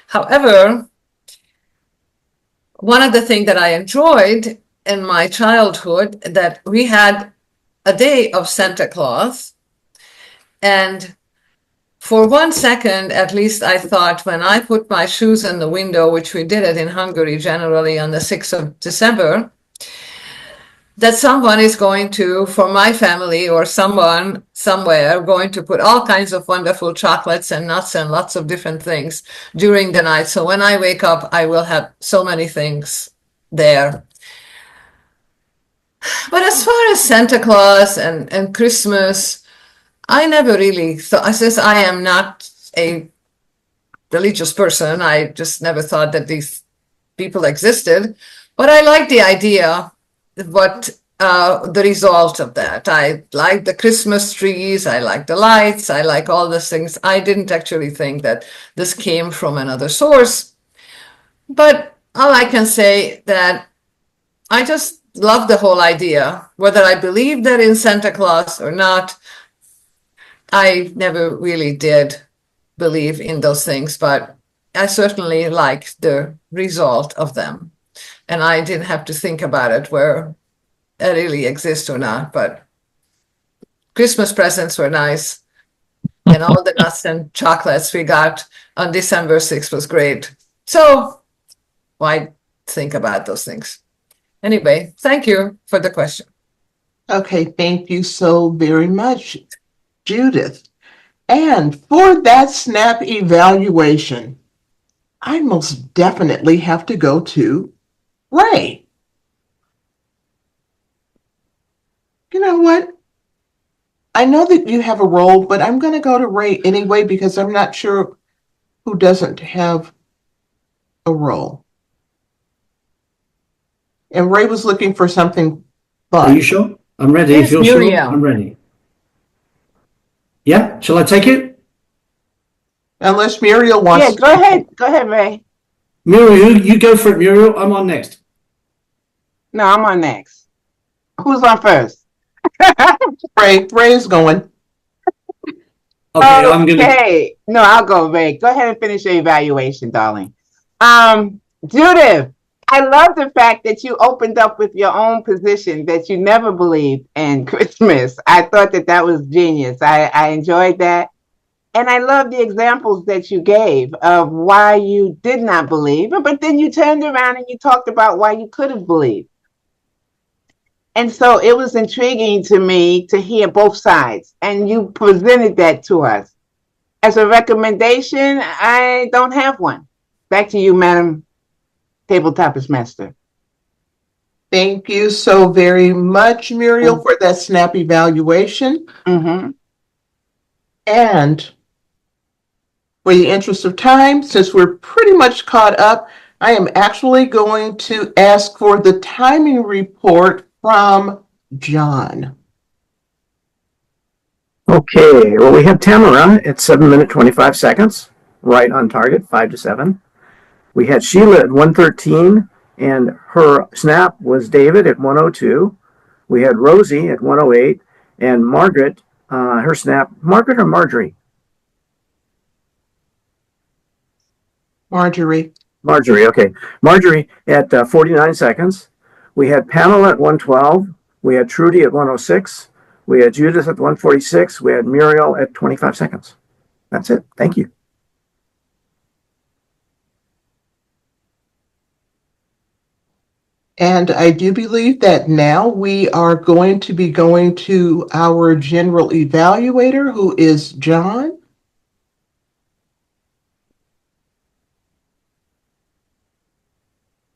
However, one of the things that I enjoyed in my childhood that we had a day of Santa Claus, and for 1 second, at least, I thought when I put my shoes in the window, which we did it in Hungary generally on the 6th of December, that someone is going to, for my family or someone somewhere, going to put all kinds of wonderful chocolates and nuts and lots of different things during the night. So when I wake up, I will have so many things there. But as far as Santa Claus and Christmas, I never really thought, since I am not a religious person, I just never thought that these people existed. But I like the idea, what the result of that. I like the Christmas trees, I like the lights, I like all those things. I didn't actually think that this came from another source. But all I can say that I just love the whole idea. Whether I believe that in Santa Claus or not, I never really did believe in those things, but I certainly liked the result of them. And I didn't have to think about it where it really exists or not, but Christmas presents were nice. And all the nuts and chocolates we got on December 6th was great. So why think about those things? Anyway, thank you for the question. Okay, thank you so very much, Judith. And for that SNAP evaluation, I most definitely have to go to Ray. You know what? I know that you have a role, but I'm going to go to Ray anyway because I'm not sure who doesn't have a role. And Ray was looking for something fun. Are you sure? I'm ready. Yes, If you're Muriel. sure, I'm ready. Yeah, shall I take it? Unless Muriel wants Yeah, go ahead. Go ahead, Ray. Muriel, you go for it, Muriel. I'm on next. No, I'm on next. Who's on first? Ray's going. Okay, I'm gonna. Okay. No, I'll go, Ray. Go ahead and finish your evaluation, darling. Judith, I love the fact that you opened up with your own position that you never believed in Christmas. I thought that was genius. I enjoyed that. And I love the examples that you gave of why you did not believe, but then you turned around and you talked about why you could have believed. And so it was intriguing to me to hear both sides, and you presented that to us. As a recommendation, I don't have one. Back to you, Madam Tabletopist Master. Thank you so very much, Muriel, for that SNAP evaluation. Mm-hmm. And for the interest of time, since we're pretty much caught up, I am actually going to ask for the timing report from John. Okay, well, we have Tamara at 7 minutes 25 seconds, right on target, 5 to 7. We had Sheila at 1:13, and her snap was David at 1:02. We had Rosie at 1:08, and Margaret, her snap, Margaret or Marjorie? Marjorie. Marjorie, okay. Marjorie at 49 seconds. We had Pamela at 1:12. We had Trudy at 1:06. We had Judith at 1:46. We had Muriel at 25 seconds. That's it. Thank you. And I do believe that now we are going to be going to our general evaluator, who is John.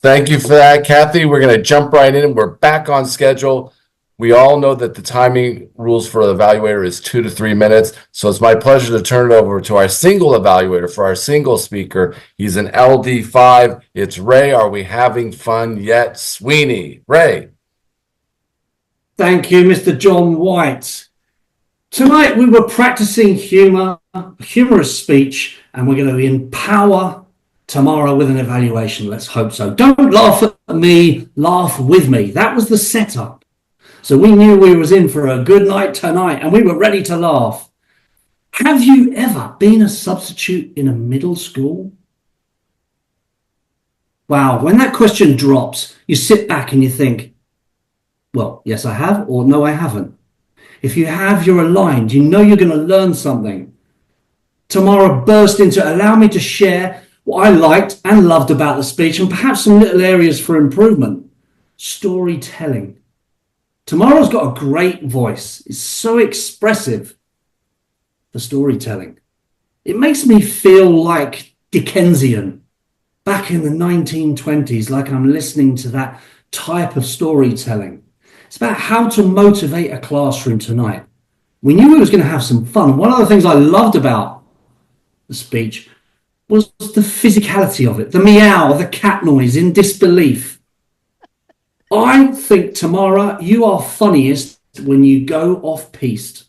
Thank you for that, Kathy. We're going to jump right in. We're back on schedule. We all know that the timing rules for the evaluator is 2 to 3 minutes. So it's my pleasure to turn it over to our single evaluator for our single speaker. He's an LD5. It's Ray. Are we having fun yet? Sweeney. Ray. Thank you, Mr. John White. Tonight we were practicing humorous speech, and we're going to empower Tamara with an evaluation. Let's hope so. Don't laugh at me, laugh with me. That was the setup. So we knew we was in for a good night tonight and we were ready to laugh. Have you ever been a substitute in a middle school? Wow, when that question drops, you sit back and you think, well, yes, I have, or no, I haven't. If you have, you're aligned. You know you're going to learn something. Tamara burst into, allow me to share what I liked and loved about the speech and perhaps some little areas for improvement. Storytelling. Tamara's got a great voice. It's so expressive for storytelling. It makes me feel like Dickensian back in the 1920s, like I'm listening to that type of storytelling. It's about how to motivate a classroom tonight. We knew we was going to have some fun. One of the things I loved about the speech was the physicality of it, the meow, the cat noise, in disbelief. I think, Tamara, you are funniest when you go off-piste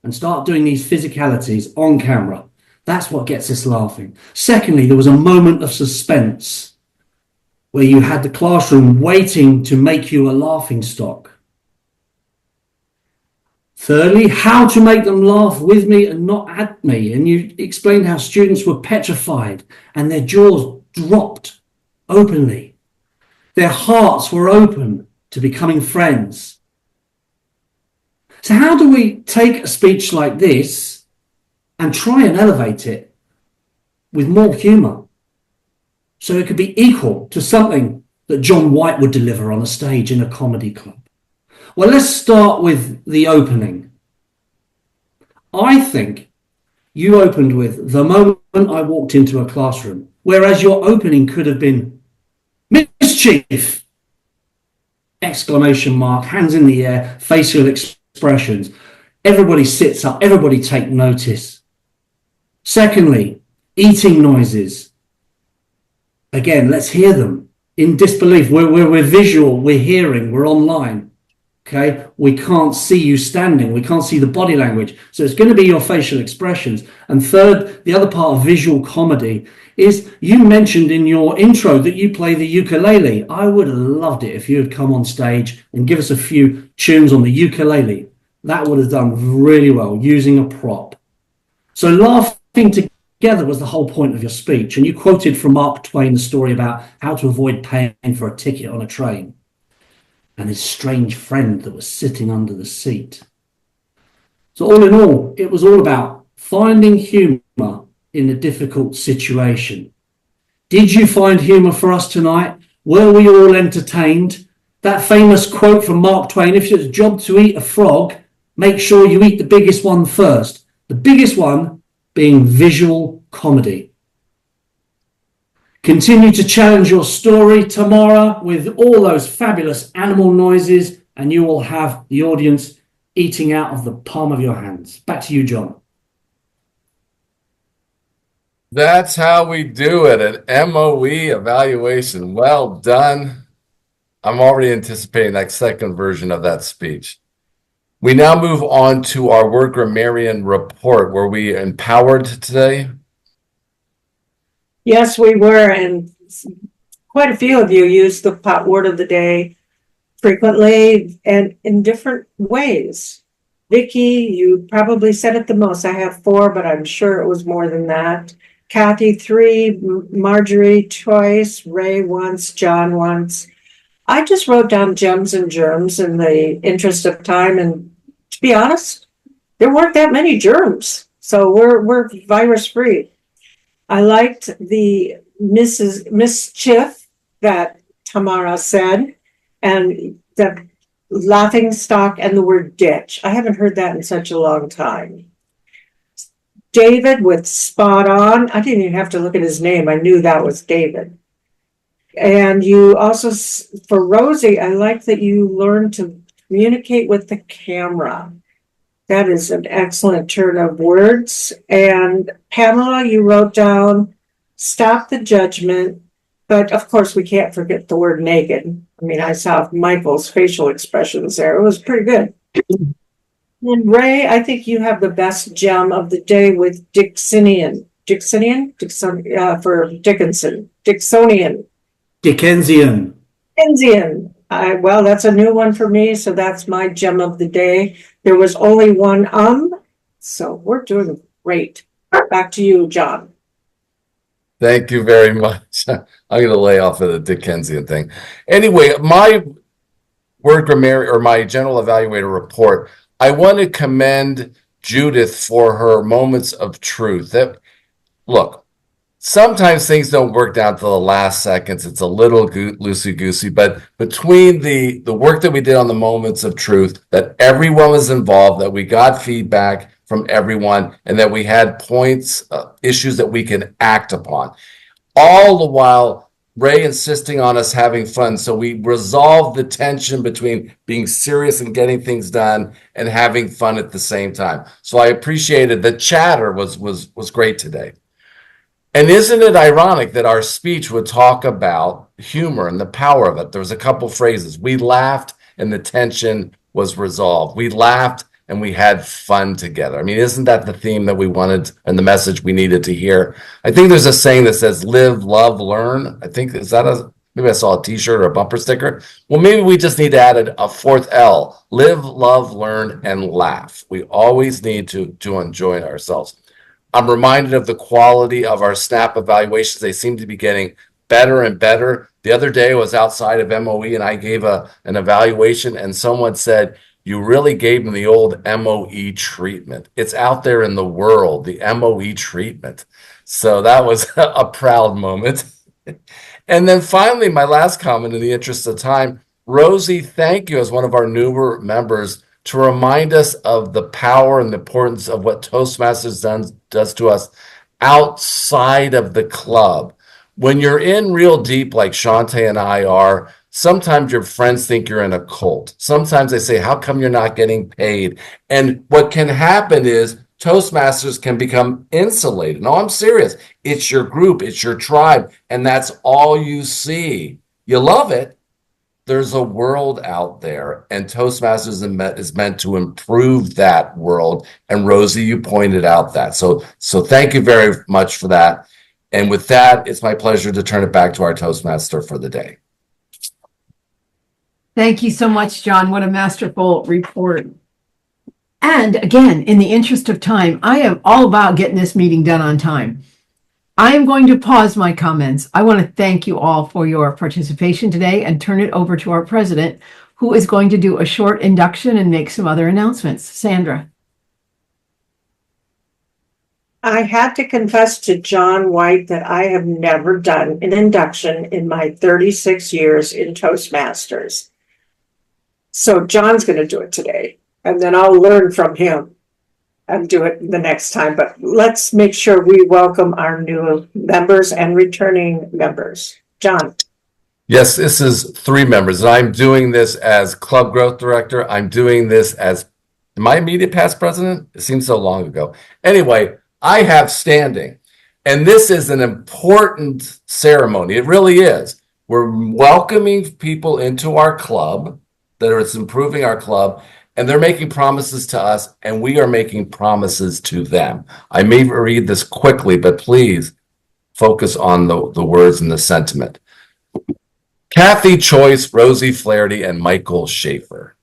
and start doing these physicalities on camera. That's what gets us laughing. Secondly, there was a moment of suspense where you had the classroom waiting to make you a laughing stock. Thirdly, how to make them laugh with me and not at me. And you explained how students were petrified and their jaws dropped openly. Their hearts were open to becoming friends. So how do we take a speech like this and try and elevate it with more humour so it could be equal to something that John White would deliver on a stage in a comedy club? Well, let's start with the opening. I think you opened with the moment I walked into a classroom, whereas your opening could have been mischief! Exclamation mark, hands in the air, facial expressions. Everybody sits up, everybody take notice. Secondly, eating noises. Again, let's hear them in disbelief. We're visual, we're hearing, we're online. Okay, we can't see you standing. We can't see the body language. So it's going to be your facial expressions. And third, the other part of visual comedy is you mentioned in your intro that you play the ukulele. I would have loved it if you had come on stage and give us a few tunes on the ukulele. That would have done really well using a prop. So laughing together was the whole point of your speech. And you quoted from Mark Twain the story about how to avoid paying for a ticket on a train and his strange friend that was sitting under the seat. So all in all, it was all about finding humour in a difficult situation. Did you find humour for us tonight? Were we all entertained? That famous quote from Mark Twain, if it's a job to eat a frog, make sure you eat the biggest one first. The biggest one being visual comedy. Continue to challenge your story, Tamara, with all those fabulous animal noises, and you will have the audience eating out of the palm of your hands. Back to you, John. That's how we do it, an MoE evaluation. Well done. I'm already anticipating that second version of that speech. We now move on to our word grammarian report. Were we empowered today? Yes, we were, and quite a few of you used the word of the day frequently and in different ways. Vicky, you probably said it the most. I have 4, but I'm sure it was more than that. Kathy, 3, Marjorie twice, Ray once, John once. I just wrote down gems and germs in the interest of time, and to be honest, there weren't that many germs, so we're virus free. I liked the mischief that Tamara said, and the laughing stock and the word ditch. I haven't heard that in such a long time. David with spot on. I didn't even have to look at his name. I knew that was David. And you also, for Rosie, I like that you learned to communicate with the camera. That is an excellent turn of words. And Pamela, you wrote down, stop the judgment. But of course, we can't forget the word naked. I mean, I saw Michael's facial expressions there. It was pretty good. And Ray, I think you have the best gem of the day with Dixonian. Dixonian, for Dickinson, Dixonian. Dickensian. Dickensian. Well, that's a new one for me, so that's my gem of the day. There was only one so we're doing great. Back to you, John. Thank you very much. I'm going to lay off of the Dickensian thing. Anyway, my word grammar or my general evaluator report, I want to commend Judith for her moments of truth. Look, sometimes things don't work down to the last seconds. It's a little loosey-goosey, but between the work that we did on the moments of truth, that everyone was involved, that we got feedback from everyone, and that we had points, issues that we can act upon. All the while, Ray insisting on us having fun. So we resolved the tension between being serious and getting things done and having fun at the same time. So I appreciated the chatter was great today. And isn't it ironic that our speech would talk about humor and the power of it? There was a couple phrases. We laughed and the tension was resolved. We laughed and we had fun together. I mean, isn't that the theme that we wanted and the message we needed to hear? I think there's a saying that says live, love, learn. I think, maybe I saw a t-shirt or a bumper sticker. Well, maybe we just need to add a fourth L, live, love, learn, and laugh. We always need to enjoy ourselves. I'm reminded of the quality of our SNAP evaluations. They seem to be getting better and better. The other day I was outside of MoE and I gave an evaluation and someone said, you really gave them the old MoE treatment. It's out there in the world, the MoE treatment. So that was a proud moment. And then finally, my last comment in the interest of time, Rosie, thank you as one of our newer members to remind us of the power and the importance of what Toastmasters does to us outside of the club. When you're in real deep, like Shantae and I are, sometimes your friends think you're in a cult. Sometimes they say, how come you're not getting paid? And what can happen is Toastmasters can become insulated. No, I'm serious. It's your group, it's your tribe, and that's all you see. You love it. There's a world out there, and Toastmasters is meant to improve that world. And Rosie, you pointed out that. So thank you very much for that. And with that, it's my pleasure to turn it back to our Toastmaster for the day. Thank you so much, John. What a masterful report. And again, in the interest of time, I am all about getting this meeting done on time. I am going to pause my comments. I want to thank you all for your participation today and turn it over to our president, who is going to do a short induction and make some other announcements. Sandra. I had to confess to John White that I have never done an induction in my 36 years in Toastmasters. So John's going to do it today, and then I'll learn from him and do it the next time. But let's make sure we welcome our new members and returning members. John. Yes, this is 3 members. And I'm doing this as Club Growth Director. I'm doing this as my immediate past president. It seems so long ago. Anyway, I have standing. And this is an important ceremony. It really is. We're welcoming people into our club, that it's improving our club, and they're making promises to us, and we are making promises to them. I may read this quickly, but please focus on the words and the sentiment. Kathy Choice, Rosie Flaherty, and Michael Schaefer.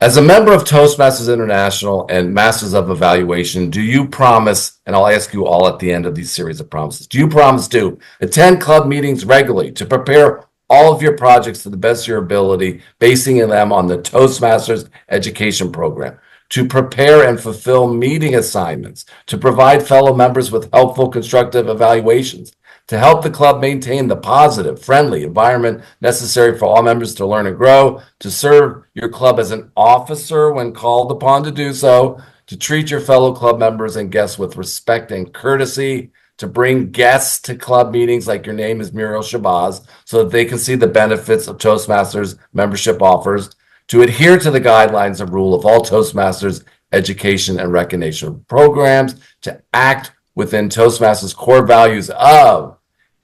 As a member of Toastmasters International and Masters of Evaluation, do you promise, and I'll ask you all at the end of these series of promises, do you promise to attend club meetings regularly, to prepare all of your projects to the best of your ability, basing them on the Toastmasters education program, to prepare and fulfill meeting assignments, to provide fellow members with helpful, constructive evaluations, to help the club maintain the positive, friendly environment necessary for all members to learn and grow, to serve your club as an officer when called upon to do so, to treat your fellow club members and guests with respect and courtesy, to bring guests to club meetings like your name is Muriel Shabazz so that they can see the benefits of Toastmasters membership offers, to adhere to the guidelines and rule of all Toastmasters education and recognition programs, to act within Toastmasters core values of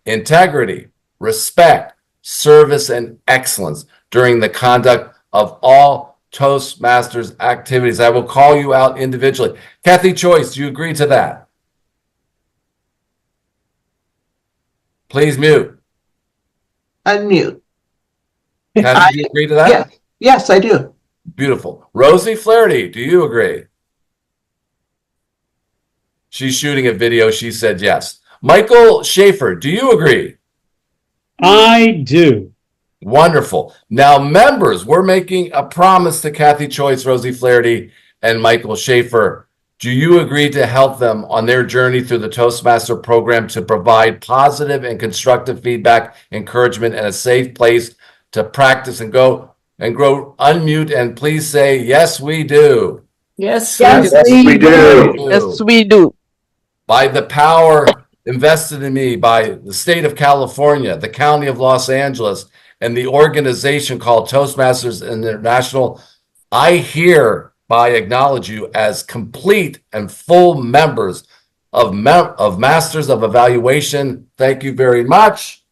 integrity, respect, service, and excellence during the conduct of all Toastmasters activities. I will call you out individually. Kathy Choice, do you agree to that? Please mute. Unmute. Kathy, do you agree to that? Yes, yes, I do. Beautiful. Rosie Flaherty, do you agree? She's shooting a video. She said yes. Michael Schaefer, do you agree? I do. Wonderful. Now, members, we're making a promise to Kathy Choice, Rosie Flaherty, and Michael Schaefer. Do you agree to help them on their journey through the Toastmaster program to provide positive and constructive feedback, encouragement, and a safe place to practice and go and grow? Unmute and please say, yes, we do. Yes, Yes, we do. Yes, we do. By the power invested in me by the state of California, the county of Los Angeles, and the organization called Toastmasters International, I hereby acknowledge you as complete and full members of Masters of Evaluation. Thank you very much.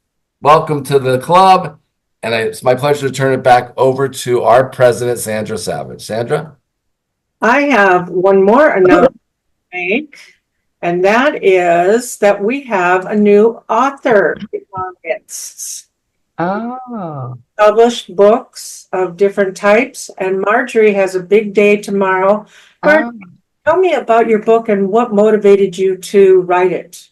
Welcome to the club. And it's my pleasure to turn it back over to our president, Sandra Savage. Sandra? I have one more announcement to make, and that is that we have a new author in our midst. Oh. Published books of different types, and Marjorie has a big day tomorrow. Marjorie, tell me about your book and what motivated you to write it.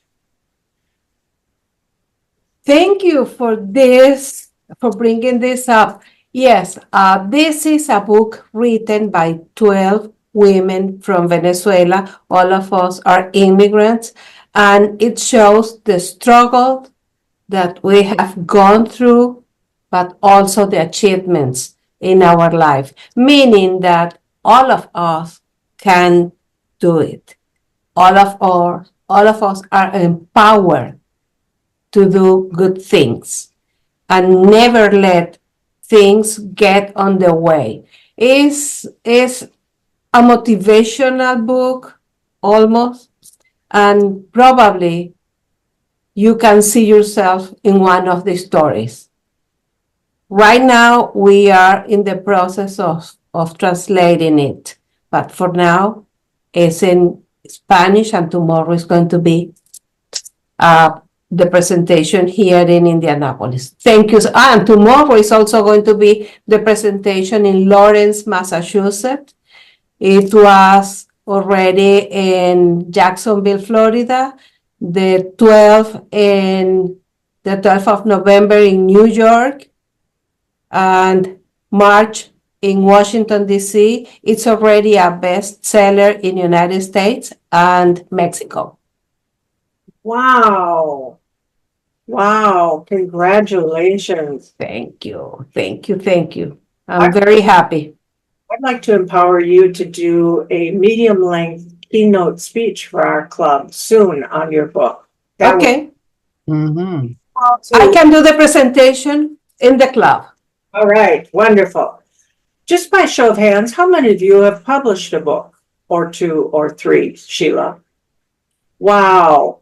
Thank you for this, for bringing this up. Yes, this is a book written by 12 women from Venezuela. All of us are immigrants, and it shows the struggle that we have gone through, but also the achievements in our life, meaning that all of us can do it. All of us are empowered to do good things and never let things get on the way. It's a motivational book, almost, and probably you can see yourself in one of the stories. Right now, we are in the process of translating it, but for now, it's in Spanish, and tomorrow is going to be the presentation here in Indianapolis. Thank you. And tomorrow is also going to be the presentation in Lawrence, Massachusetts. It was already in Jacksonville, Florida, the 12th of November in New York, and March in Washington, D.C. It's already a bestseller in the United States and Mexico. Wow. Wow. Congratulations. Thank you. Thank you. Thank you. I'm very happy. I'd like to empower you to do a medium-length keynote speech for our club soon on your book. Okay. I can do the presentation in the club. All right. Wonderful. Just by show of hands, how many of you have published a book or two or three, Sheila? Wow.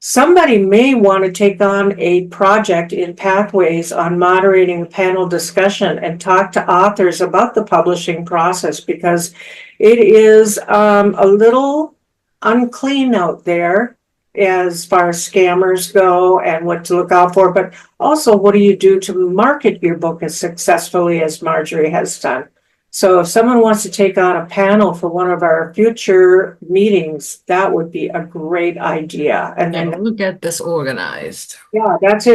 Somebody may want to take on a project in Pathways on moderating a panel discussion and talk to authors about the publishing process, because it is a little unclean out there as far as scammers go and what to look out for, but also what do you do to market your book as successfully as Marjorie has done. So if someone wants to take on a panel for one of our future meetings, that would be a great idea. And then we'll get this organized. yeah, that's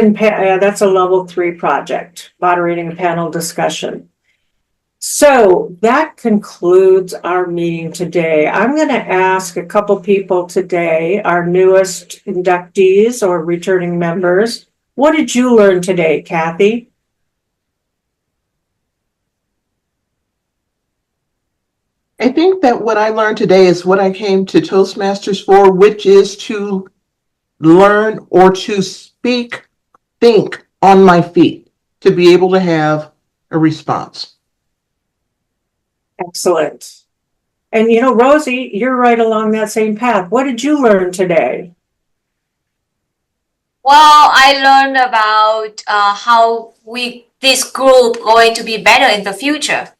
a level 3 project, moderating a panel discussion. So that concludes our meeting today. I'm going to ask a couple people today, our newest inductees or returning members. What did you learn today, Kathy? I think that what I learned today is what I came to Toastmasters for, which is to learn or to think on my feet, to be able to have a response. Excellent. And you know, Rosie, you're right along that same path. What did you learn today? Well, I learned about how this group going to be better in the future.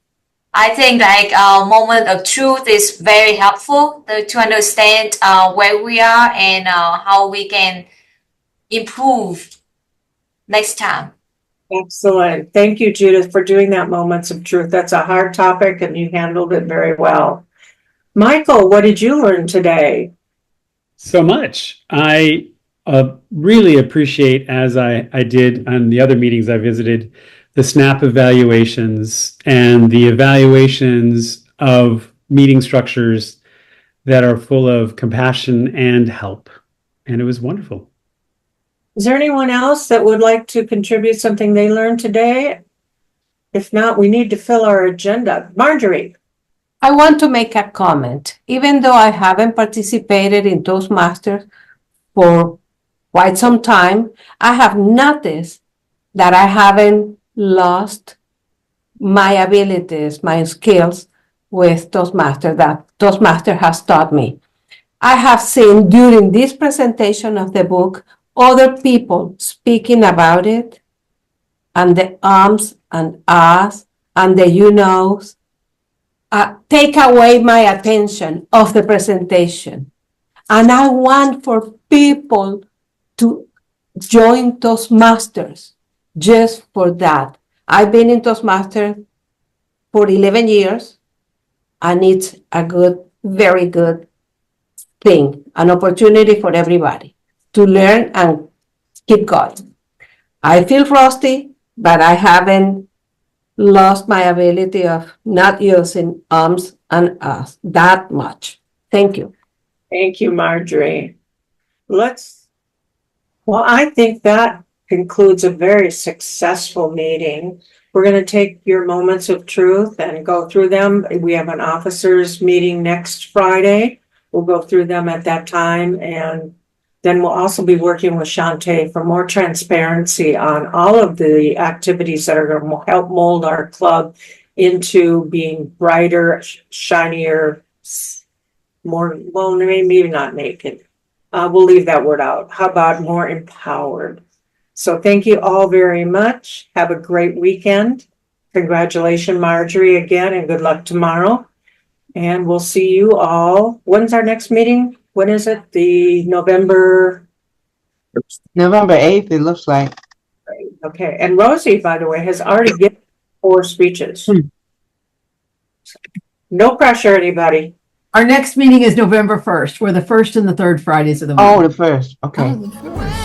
I think like our moment of truth is very helpful to understand where we are and how we can improve next time. Excellent. Thank you, Judith, for doing that Moments of Truth. That's a hard topic and you handled it very well. Michael, what did you learn today? So much. I really appreciate, as I did on the other meetings I visited, the SNAP evaluations and the evaluations of meeting structures that are full of compassion and help. And it was wonderful. Is there anyone else that would like to contribute something they learned today? If not, we need to fill our agenda. Marjorie. I want to make a comment. Even though I haven't participated in Toastmasters for quite some time, I have noticed that I haven't lost my abilities, my skills with Toastmaster that Toastmaster has taught me. I have seen during this presentation of the book other people speaking about it, and the and ahs and the you knows take away my attention of the presentation. And I want for people to join Toastmasters just for that. I've been in Toastmasters for 11 years, and it's a good, very good thing, an opportunity for everybody to learn and keep going. I feel rusty, but I haven't lost my ability of not using ums and ahs that much. Thank you. Thank you, Marjorie. Well, I think that concludes a very successful meeting. We're going to take your moments of truth and go through them. We have an officers meeting next Friday. We'll go through them at that time, and then we'll also be working with Shantae for more transparency on all of the activities that are going to help mold our club into being brighter, shinier, more, well, maybe not naked. We'll leave that word out. How about more empowered? So thank you all very much. Have a great weekend. Congratulations, Marjorie, again, and good luck tomorrow. And we'll see you all. When's our next meeting? When is it? The November 8th, it looks like. Okay. And Rosie, by the way, has already given 4 speeches. No pressure, anybody. Our next meeting is November 1st. We're the first and the third Fridays of the month. Oh, the 1st. Okay. Oh, the first.